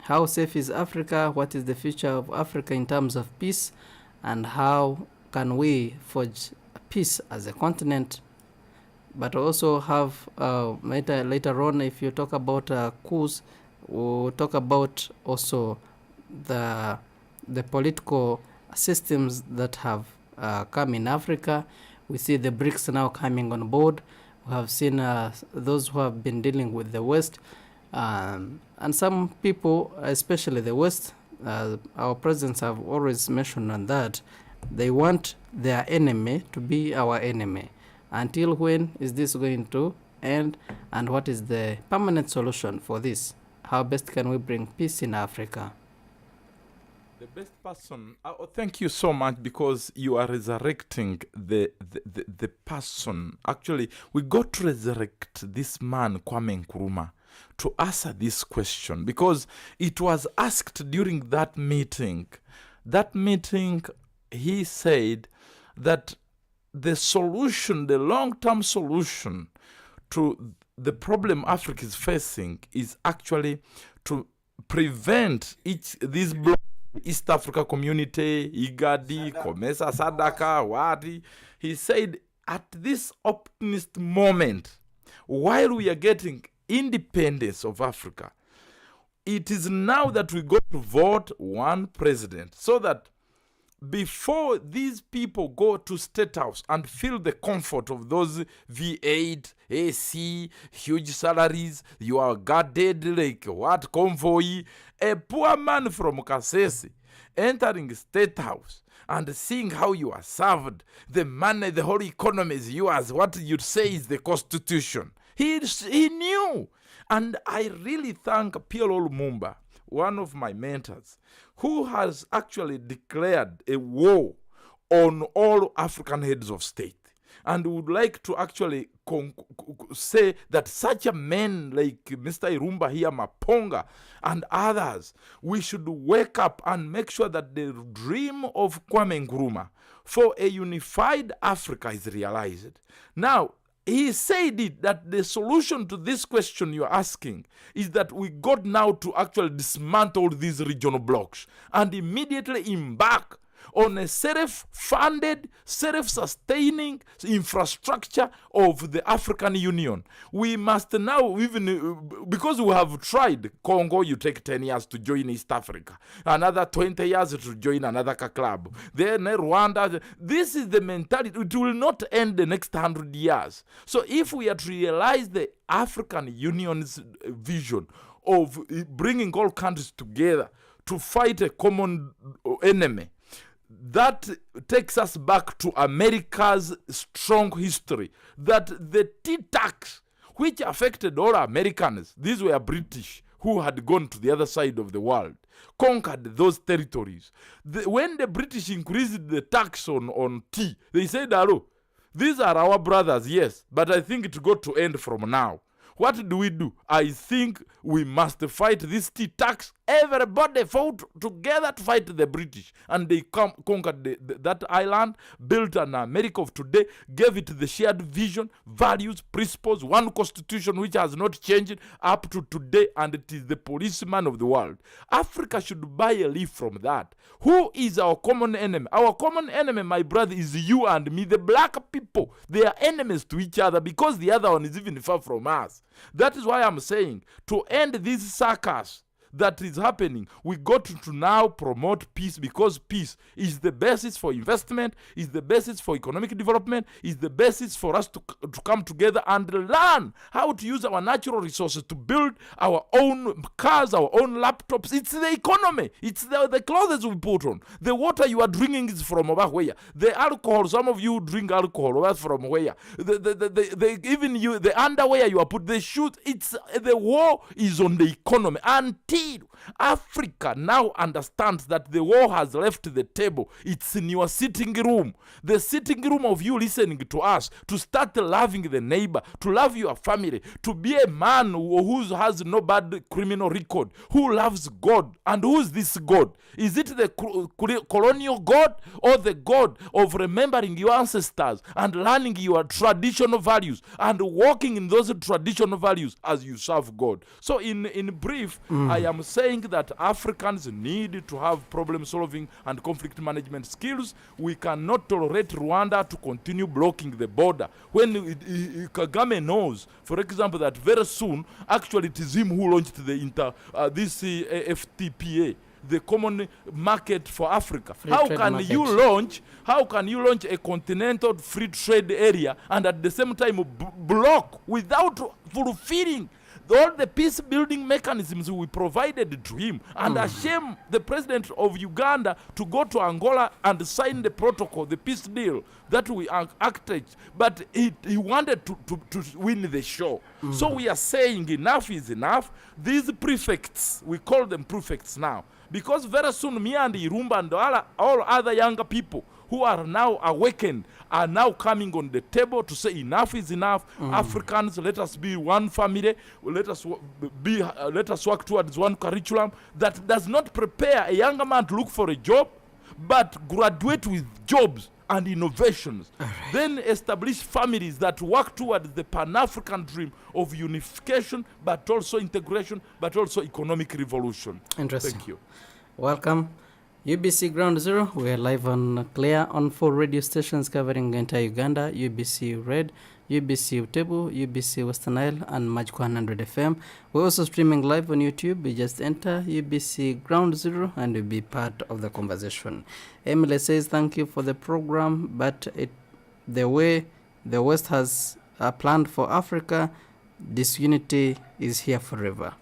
How safe is Africa? What is the future of Africa in terms of peace? And how can we forge peace as a continent? But also have later on, if you talk about coups, we'll talk about also the political systems that have come in Africa. We see the BRICS now coming on board. We have seen those who have been dealing with the West, and some people, especially the West, our presidents have always mentioned on that. They want their enemy to be our enemy. Until when is this going to end, and what is the permanent solution for this? How best can we bring peace in Africa? The best person. Thank you so much, because you are resurrecting the person. Actually, we got to resurrect this man, Kwame Nkrumah. to answer this question, because it was asked during that meeting. That meeting, he said that the solution, the long-term solution to the problem Africa is facing is actually to prevent these blocks, East Africa Community, IGADI, COMESA, SADAKA, WADI. He said at this optimist moment, while we are getting independence of Africa, it is now that we go to vote one president, so that before these people go to State House and feel the comfort of those V8, AC, huge salaries, you are guarded like what convoy, a poor man from Kasese entering State House and seeing how you are served, the money, the whole economy is yours, what you say is the Constitution. He knew. And I really thank PLO Lumumba, one of my mentors, who has actually declared a war on all African heads of state, and would like to actually say that such a man like Mr. Irumba here, Maponga, and others, we should wake up and make sure that the dream of Kwame Nkrumah for a unified Africa is realized. Now, he said it, that the solution to this question you're asking is that we got now to actually dismantle these regional blocks and immediately embark on a self-funded, self-sustaining infrastructure of the African Union. We must now, even because we have tried Congo, you take 10 years to join East Africa, another 20 years to join another club, then Rwanda. This is the mentality. It will not end the next 100 years. So if we are to realize the African Union's vision of bringing all countries together to fight a common enemy, that takes us back to America's strong history, that the tea tax, which affected all Americans, these were British who had gone to the other side of the world, conquered those territories. When the British increased the tax on tea, they said, hello, these are our brothers, yes, but I think it got to end from now. What do? I think we must fight this tea tax. Everybody fought together to fight the British. And they conquered that island, built an America of today, gave it the shared vision, values, principles, one constitution which has not changed up to today, and it is the policeman of the world. Africa should buy a leaf from that. Who is our common enemy? Our common enemy, my brother, is you and me, the black people. They are enemies to each other because the other one is even far from us. That is why I'm saying, to end this circus that is happening, we got to now promote peace, because peace is the basis for investment, is the basis for economic development, is the basis for us to come together and learn how to use our natural resources to build our own cars, our own laptops. It's the economy. It's the clothes we put on. The water you are drinking is from over where? The alcohol, some of you drink alcohol, from where? Even you, the underwear you are put, the shoes, it's the war is on the economy. Until Africa now understands that the war has left the table. It's in your sitting room. The sitting room of you listening to us, to start loving the neighbor, to love your family, to be a man who has no bad criminal record, who loves God. And who is this God? Is it the colonial God, or the God of remembering your ancestors and learning your traditional values and walking in those traditional values as you serve God? So in brief, I am saying that Africans need to have problem solving and conflict management skills. We cannot tolerate Rwanda to continue blocking the border. When Kagame knows, for example, that very soon, actually it is him who launched the FTPA, the common market for Africa. How can you launch a continental free trade area and at the same time block without fulfilling all the peace building mechanisms we provided to him, and shame the president of Uganda to go to Angola and sign the protocol, the peace deal that we acted, but he wanted to win the show. So we are saying enough is enough. These prefects, we call them prefects now, because very soon me and Irumba and all other younger people who are now awakened are now coming on the table to say enough is enough. Africans, let us be one family. Let us work towards one curriculum that does not prepare a younger man to look for a job, but graduate with jobs and innovations. Then establish families that work towards the Pan-African dream of unification, but also integration, but also economic revolution. Interesting. Thank you. Welcome. UBC Ground Zero. We are live on Clear on 4 radio stations covering entire Uganda: UBC Red, UBC Butebo, UBC Western Nile, and Magic 100 FM. We're also streaming live on YouTube. You just enter UBC Ground Zero and you'll be part of the conversation. Emily says, thank you for the program, but the way the West has planned for Africa, disunity is here forever.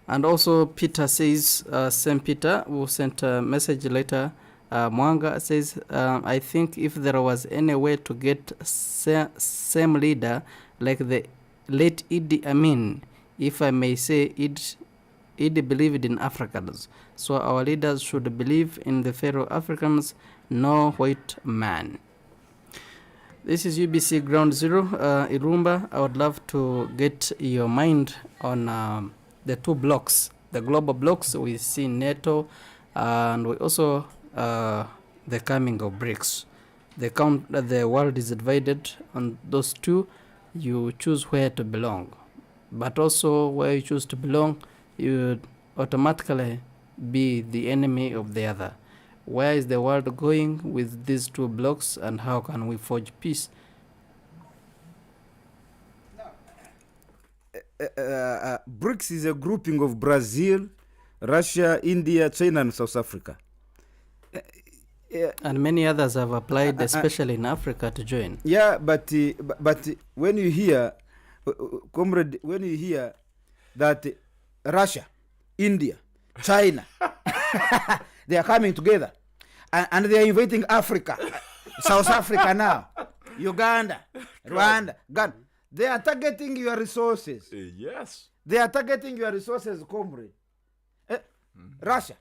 And also Peter says, St. Peter, who sent a message later, Mwanga says, I think if there was any way to get same leader like the late Idi Amin, if I may say, Idi believed in Africans. So our leaders should believe in the fellow Africans, no white man. This is UBC Ground Zero. Irumba, I would love to get your mind on the 2 blocks, the global blocks. We see NATO, and we also the coming of BRICS. The world is divided on those 2. You choose where to belong, but also where you choose to belong, you automatically be the enemy of the other. Where is the world going with these 2 blocks, and how can we forge peace? BRICS is a grouping of Brazil, Russia, India, China, and South Africa. And many others have applied, especially in Africa, to join. Yeah, but when you hear, comrade, when you hear that Russia, India, China, they are coming together, and they are invading Africa, South Africa now, Uganda, Rwanda, Ghana. They are targeting your resources. Yes. They are targeting your resources, comrade. Russia,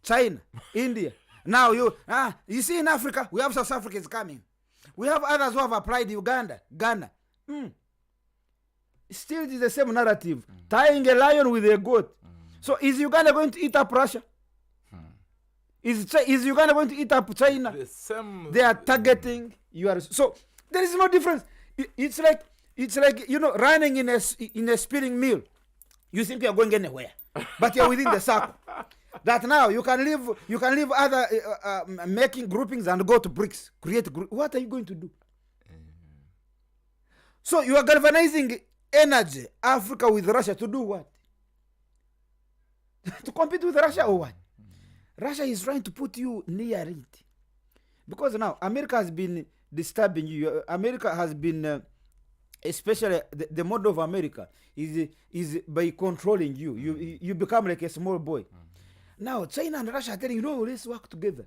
China, India. Now you see in Africa, we have South Africans coming. We have others who have applied, Uganda, Ghana. Still it is the same narrative. Tying a lion with a goat. So is Uganda going to eat up Russia? Is Uganda going to eat up China? They are targeting your... So there is no difference. It's like running in a spinning mill. You think you are going anywhere, but you are within the circle. That now you can leave other making groupings and go to BRICS, create what are you going to do? So you are galvanizing energy, Africa with Russia, to do what? To compete with Russia or what? Russia is trying to put you near it, because now America has been disturbing you. America has been especially the model of America is by controlling you. You become like a small boy. Now China and Russia are telling you, no, let's work together.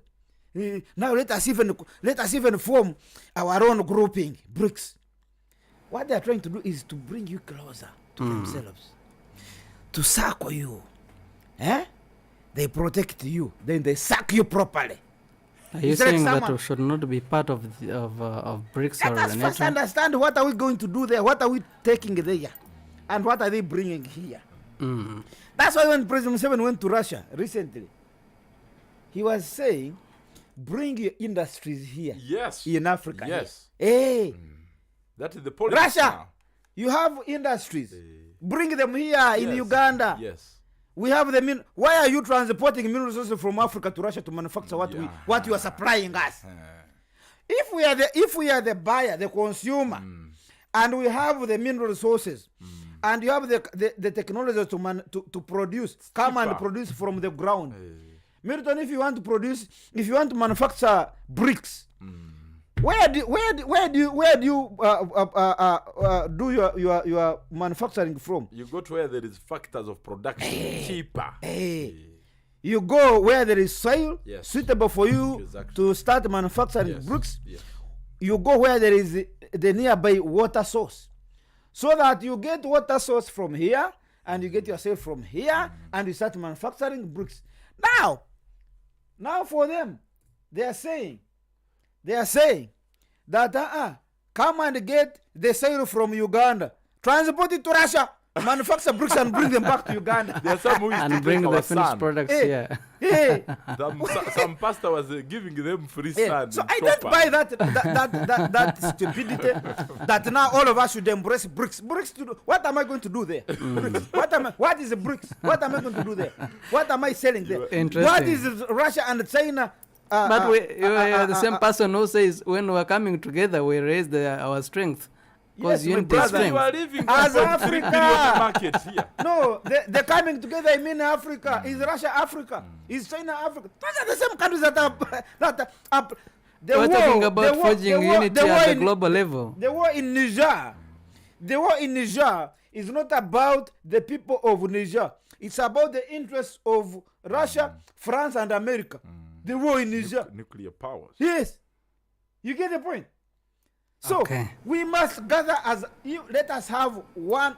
Now let us even form our own grouping, BRICS. What they are trying to do is to bring you closer to themselves, to circle you. They protect you, then they suck you properly. Are you saying that we should not be part of BRICS or Let us first understand, what are we going to do there? What are we taking there? And what are they bringing here? That's why when President Museveni went to Russia recently, he was saying, bring your industries here. Yes. In Africa. Yes. Hey. That is the policy. Russia, now. You have industries. Bring them here in Uganda. Yes. We have the why are you transporting mineral resources from Africa to Russia to manufacture what you are supplying us? If we are the buyer, the consumer, and we have the mineral resources, and you have the technology to produce, and produce from the ground. Milton, if you want to manufacture bricks, where do you do your manufacturing from? You go to where there is factors of production cheaper. You go where there is soil suitable for you to start manufacturing bricks. You go where there is the nearby water source, so that you get water source from here and you get yourself from here and you start manufacturing bricks. Now for them, they are saying that come and get the soil from Uganda, transport it to Russia, manufacture bricks and bring them back to Uganda. There are some who and bring the finished products here. Hey. Some pastor was giving them free sand. So I don't buy that stupidity that now all of us should embrace bricks. Bricks to do, what am I going to do there? Bricks. What is the bricks? What am I going to do there? What am I selling there? Interesting. What is Russia and China? But we are the same person who says when we're coming together, we raise our strength. Because yes, unity is strength. You are living as Africa. market here. No, they're coming together. I mean Africa. Is Russia Africa? Is China Africa? Those are the same countries that are we're talking about forging unity at the global level. The war in Niger. The war in Niger is not about the people of Niger. It's about the interests of Russia, France, and America. The war in Niger. Nuclear powers. Yes. You get the point? So we must gather let us have one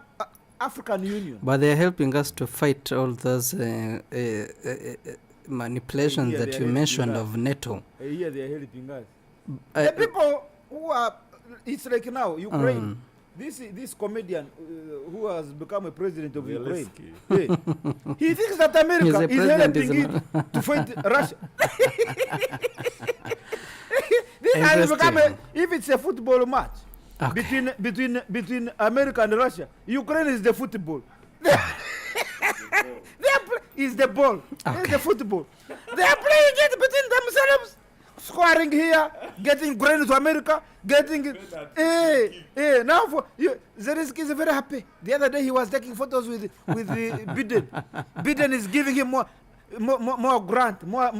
African Union. But they're helping us to fight all those manipulations that you mentioned of NATO. Yeah, they're helping us. The people who are, it's like now, Ukraine. This comedian who has become a president of Ukraine, he thinks that America is helping it to fight Russia. This has become if it's a football match between America and Russia, Ukraine is the football. Is the ball. Is the football. They are playing it between themselves, scoring here, getting grain to America, getting now Zelensky is very happy. The other day he was taking photos with Biden. Biden is giving him more grants, more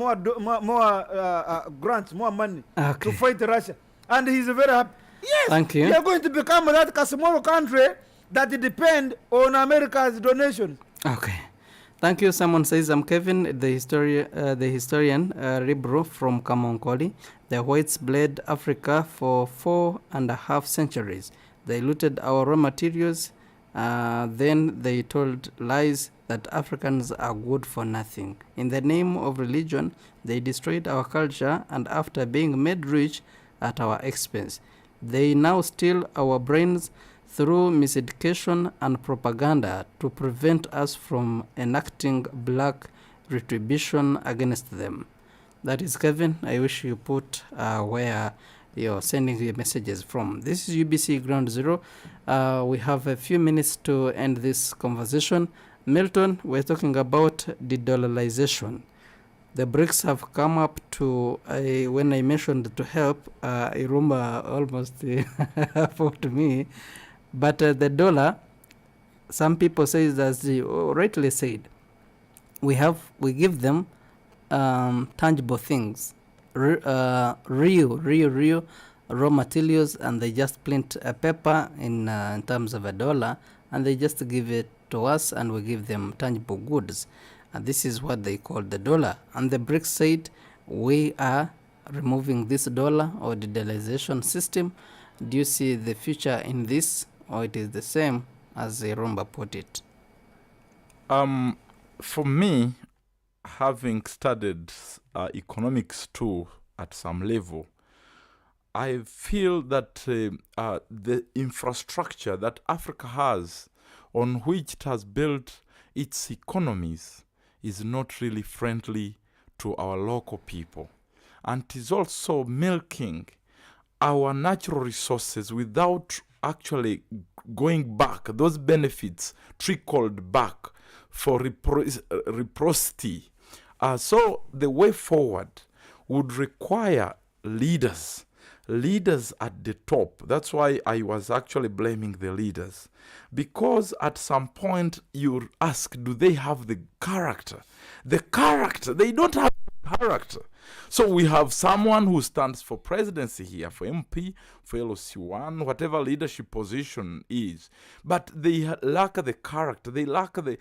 money to fight Russia, and he's very happy. Yes, thank you. We are going to become that small country that depend on America's donations. Okay, thank you. Someone says, I'm Kevin, the historian Ribro from Kamonkoli. The whites bled Africa for 4.5 centuries. They looted our raw materials. Then they told lies that Africans are good for nothing. In the name of religion, they destroyed our culture, and after being made rich at our expense, they now steal our brains through miseducation and propaganda to prevent us from enacting black retribution against them. That is Kevin. I wish you put where you're sending your messages from. This is UBC Ground Zero. We have a few minutes to end this conversation. Milton, we're talking about de-dollarization. The BRICS have come up to, when I mentioned to help, Iruma almost fought me. But the dollar, some people say, as you rightly said, we give them tangible things, real raw materials, and they just print a paper in terms of $1, and they just give it to us, and we give them tangible goods. And this is what they call the dollar. And the BRICS said, we are removing this dollar or the dollarization system. Do you see the future in this, or it is the same as Rumba put it? For me, having studied economics too at some level, I feel that the infrastructure that Africa has, on which it has built its economies, is not really friendly to our local people. And it is also milking our natural resources without actually going back. Those benefits trickled back for reciprocity. So the way forward would require leaders at the top. That's why I was actually blaming the leaders. Because at some point you ask, do they have the character? The character, they don't have character. So we have someone who stands for presidency here, for MP, for LOC1, whatever leadership position is. But they lack the character, they lack the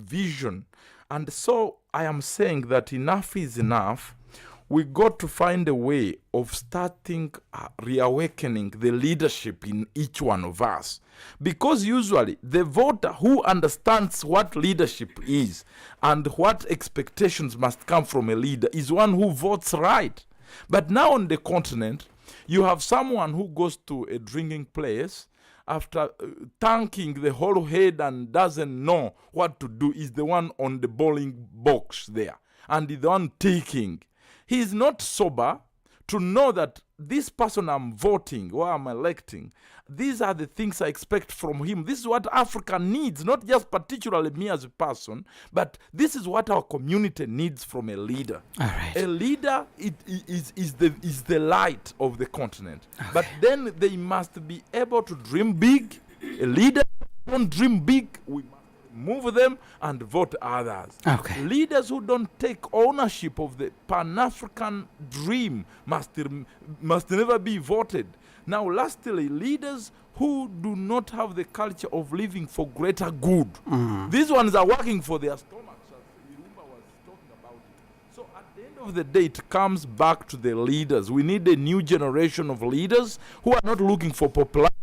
vision. And so I am saying that enough is enough. We got to find a way of starting reawakening the leadership in each one of us. Because usually the voter who understands what leadership is and what expectations must come from a leader is one who votes right. But now on the continent, you have someone who goes to a drinking place after thanking the whole head and doesn't know what to do, is the one on the bowling box there and the one taking. He is not sober to know that this person I'm voting or I'm electing, these are the things I expect from him. This is what Africa needs, not just particularly me as a person, but this is what our community needs from a leader. All right. A leader is the light of the continent. Okay. But then they must be able to dream big. A leader don't dream big, we must move them and vote others. Okay. Leaders who don't take ownership of the Pan-African dream must never be voted. Now, lastly, leaders who do not have the culture of living for greater good. These ones are working for their stomachs, as Irumba was talking about it. So at the end of the day, it comes back to the leaders. We need a new generation of leaders who are not looking for popularity,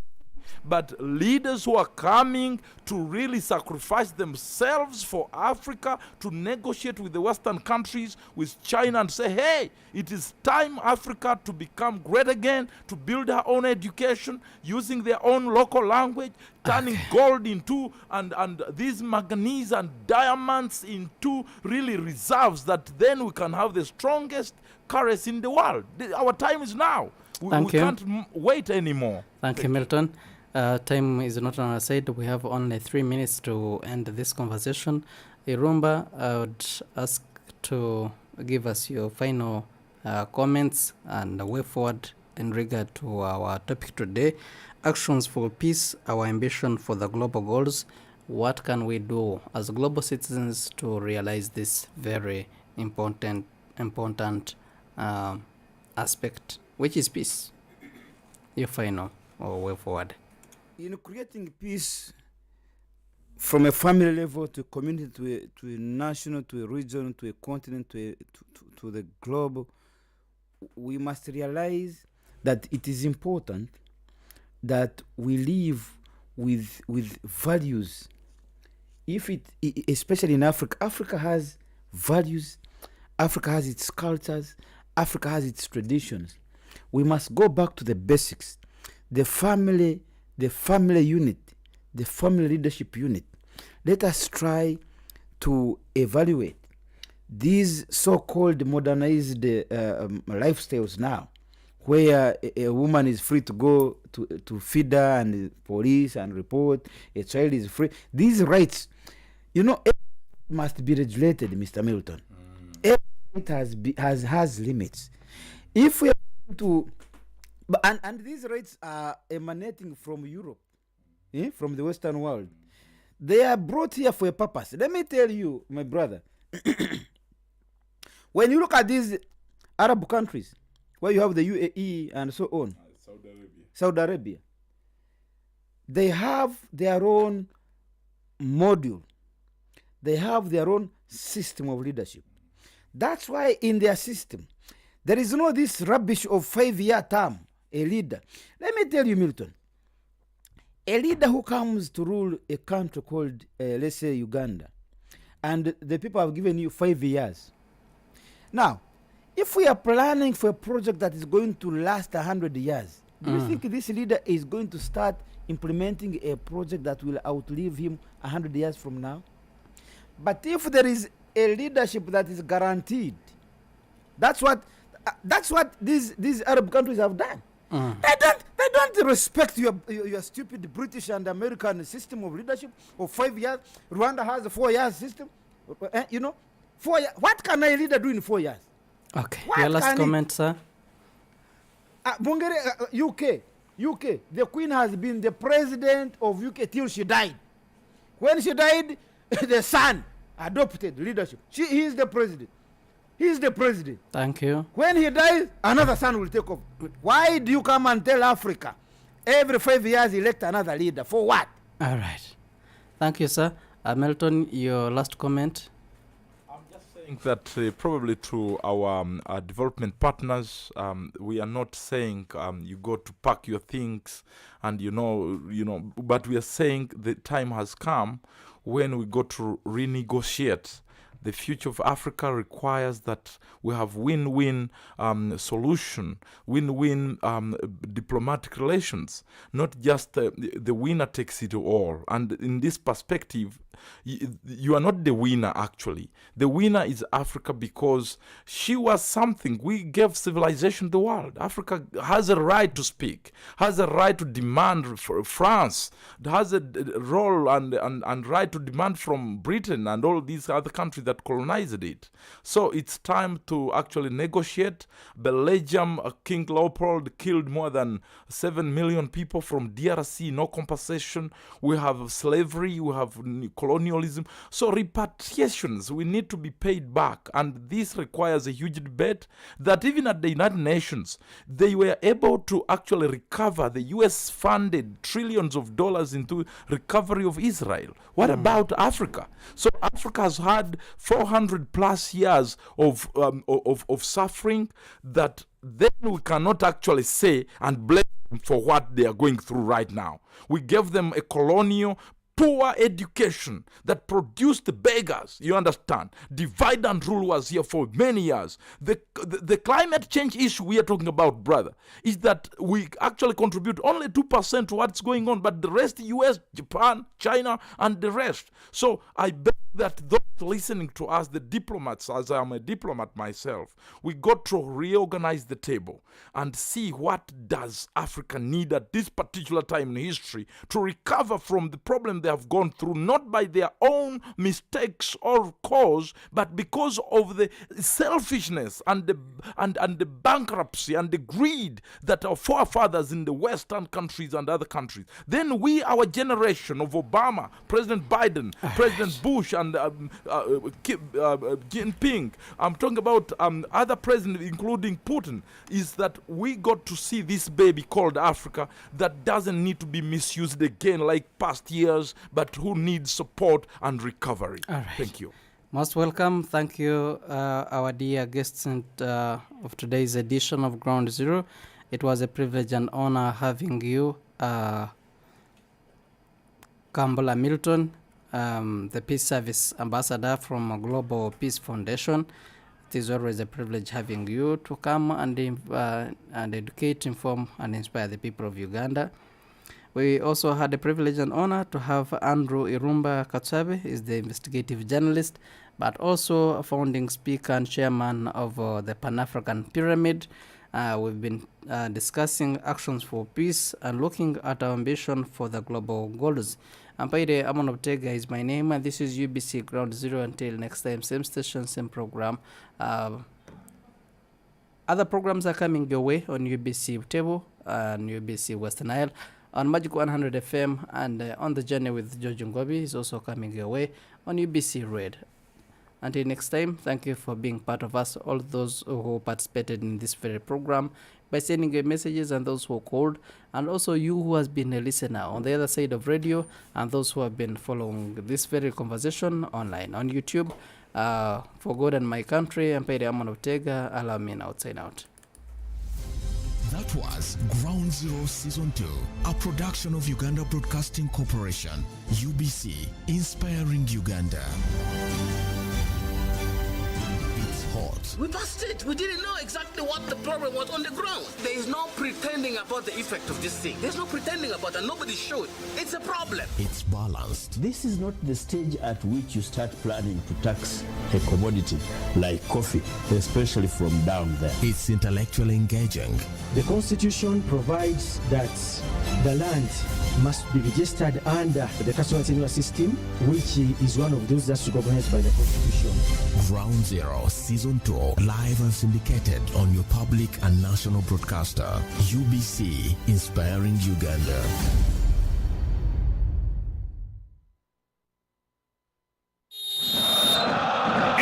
but leaders who are coming to really sacrifice themselves for Africa, to negotiate with the Western countries, with China, and say, hey, it is time Africa to become great again, to build our own education, using their own local language, turning gold into, and these manganese and diamonds into really reserves, that then we can have the strongest currency in the world. Our time is now. We can't wait anymore. Thank you, Milton. Time is not on our side. We have only 3 minutes to end this conversation. Irumba, I would ask to give us your final comments and a way forward in regard to our topic today, actions for peace, our ambition for the global goals. What can we do as global citizens to realize this very important aspect, which is peace? Your final or way forward. In creating peace from a family level to a community, to a national, to a region, to a continent, to the globe, we must realize that it is important that we live with values. Especially in Africa, Africa has values, Africa has its cultures, Africa has its traditions. We must go back to the basics. The family unit, the family leadership unit. Let us try to evaluate these so-called modernized lifestyles now, where a woman is free to go to feed her and police and report, a child is free. These rights, must be regulated, Mr. Milton. Every right has limits. If we are to and these rights are emanating from Europe, from the Western world. They are brought here for a purpose. Let me tell you, my brother, when you look at these Arab countries, where you have the UAE and so on, Saudi Arabia, they have their own module. They have their own system of leadership. That's why in their system, there is no this rubbish of 5-year term. A leader. Let me tell you, Milton, a leader who comes to rule a country called, let's say, Uganda, and the people have given you 5 years. Now, if we are planning for a project that is going to last 100 years, do you think this leader is going to start implementing a project that will outlive him 100 years from now? But if there is a leadership that is guaranteed, that's what these Arab countries have done. They don't respect your stupid British and American system of leadership of 5 years. Rwanda has a 4-year system. 4 years. What can a leader do in 4 years? Okay. Your last comment, sir. UK. The Queen has been the president of UK till she died. When she died, the son adopted leadership. He is the president. He's the president. Thank you. When he dies, another son will take over. Why do you come and tell Africa every 5 years elect another leader? For what? All right. Thank you, sir. Milton, your last comment. I'm just saying that probably to our development partners, we are not saying you go to pack your things and but we are saying the time has come when we go to renegotiate The future of Africa requires that we have win-win solution, win-win diplomatic relations, not just the winner takes it all. And in this perspective, you are not the winner, actually. The winner is Africa because she was something. We gave civilization the world. Africa has a right to speak, has a right to demand for France, has a role and right to demand from Britain and all these other countries that colonized it. So it's time to actually negotiate. Belgium, King Leopold killed more than 7 million people from DRC, no compensation. We have slavery, we have colonialism. So repatriations, we need to be paid back. And this requires a huge debate that even at the United Nations, they were able to actually recover. The US funded trillions of dollars into recovery of Israel. What about Africa? So Africa has had 400 plus years of suffering that then we cannot actually say and blame them for what they are going through right now. We gave them a colonial poor education that produced the beggars, you understand. Divide and rule was here for many years. The climate change issue we are talking about, brother, is that we actually contribute only 2% to what's going on, but the rest, US, Japan, China, and the rest. So I bet that those listening to us, the diplomats, as I am a diplomat myself, we got to reorganize the table and see what does Africa need at this particular time in history to recover from the problem they have gone through, not by their own mistakes or cause, but because of the selfishness and the bankruptcy and the greed that our forefathers in the Western countries and other countries. Then we, our generation of Obama, President Biden, President Bush, and Jinping, I'm talking about other presidents, including Putin, is that we got to see this baby called Africa that doesn't need to be misused again like past years, but who needs support and recovery. All right. Thank you. Most welcome. Thank you, our dear guests of today's edition of Ground Zero. It was a privilege and honor having you, Campbell Hamilton, the Peace Service Ambassador from Global Peace Foundation. It is always a privilege having you to come and educate, inform, and inspire the people of Uganda. We also had the privilege and honor to have Andrew Irumba Katsabe, is the investigative journalist, but also a founding speaker and chairman of the Pan-African Pyramid. We've been discussing actions for peace and looking at our ambition for the global goals. Ampaire Amon Obtega is my name, and this is UBC Ground Zero. Until next time, same station, same program. Other programs are coming your way on UBC Butebo and UBC Western Nile, on Magic 100 FM, and On the Journey with George Ngobi is also coming your way on UBC Red. Until next time, thank you for being part of us, all those who participated in this very program by sending your messages, and those who called, and also you who has been a listener on the other side of radio, and those who have been following this very conversation online on YouTube. For God and my country, I'm Pedro Amon Ortega. Allow me now to sign out. That was Ground Zero Season 2, a production of Uganda Broadcasting Corporation, UBC, inspiring Uganda. It's hot. We busted. We didn't know exactly what the problem was on the ground. There is no pretending about the effect of this thing. There's no pretending about it. Nobody showed. It's a problem. It's balanced. This is not the stage at which you start planning to tax a commodity like coffee, especially from down there. It's intellectually engaging. The Constitution provides that the land must be registered under the customer tenure system, which is one of those that's recognized by the Constitution. Ground Zero Season 2, live and syndicated on your public and national broadcaster, UBC, inspiring Uganda.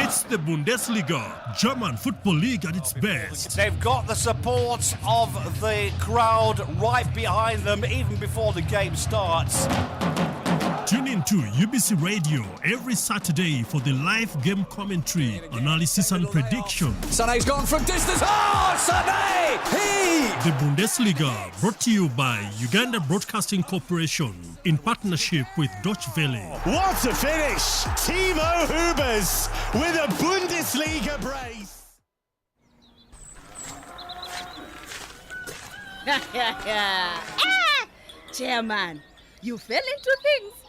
It's the Bundesliga, German football league at its best. They've got the support of the crowd right behind them even before the game starts. Tune in to UBC Radio every Saturday for the live game commentary, analysis and prediction. Sané's gone from distance. Oh, Sané! The Bundesliga, brought to you by Uganda Broadcasting Corporation in partnership with Deutsche Welle. What a finish! Timo Hubers with a Bundesliga brace. Chairman, you fell into things.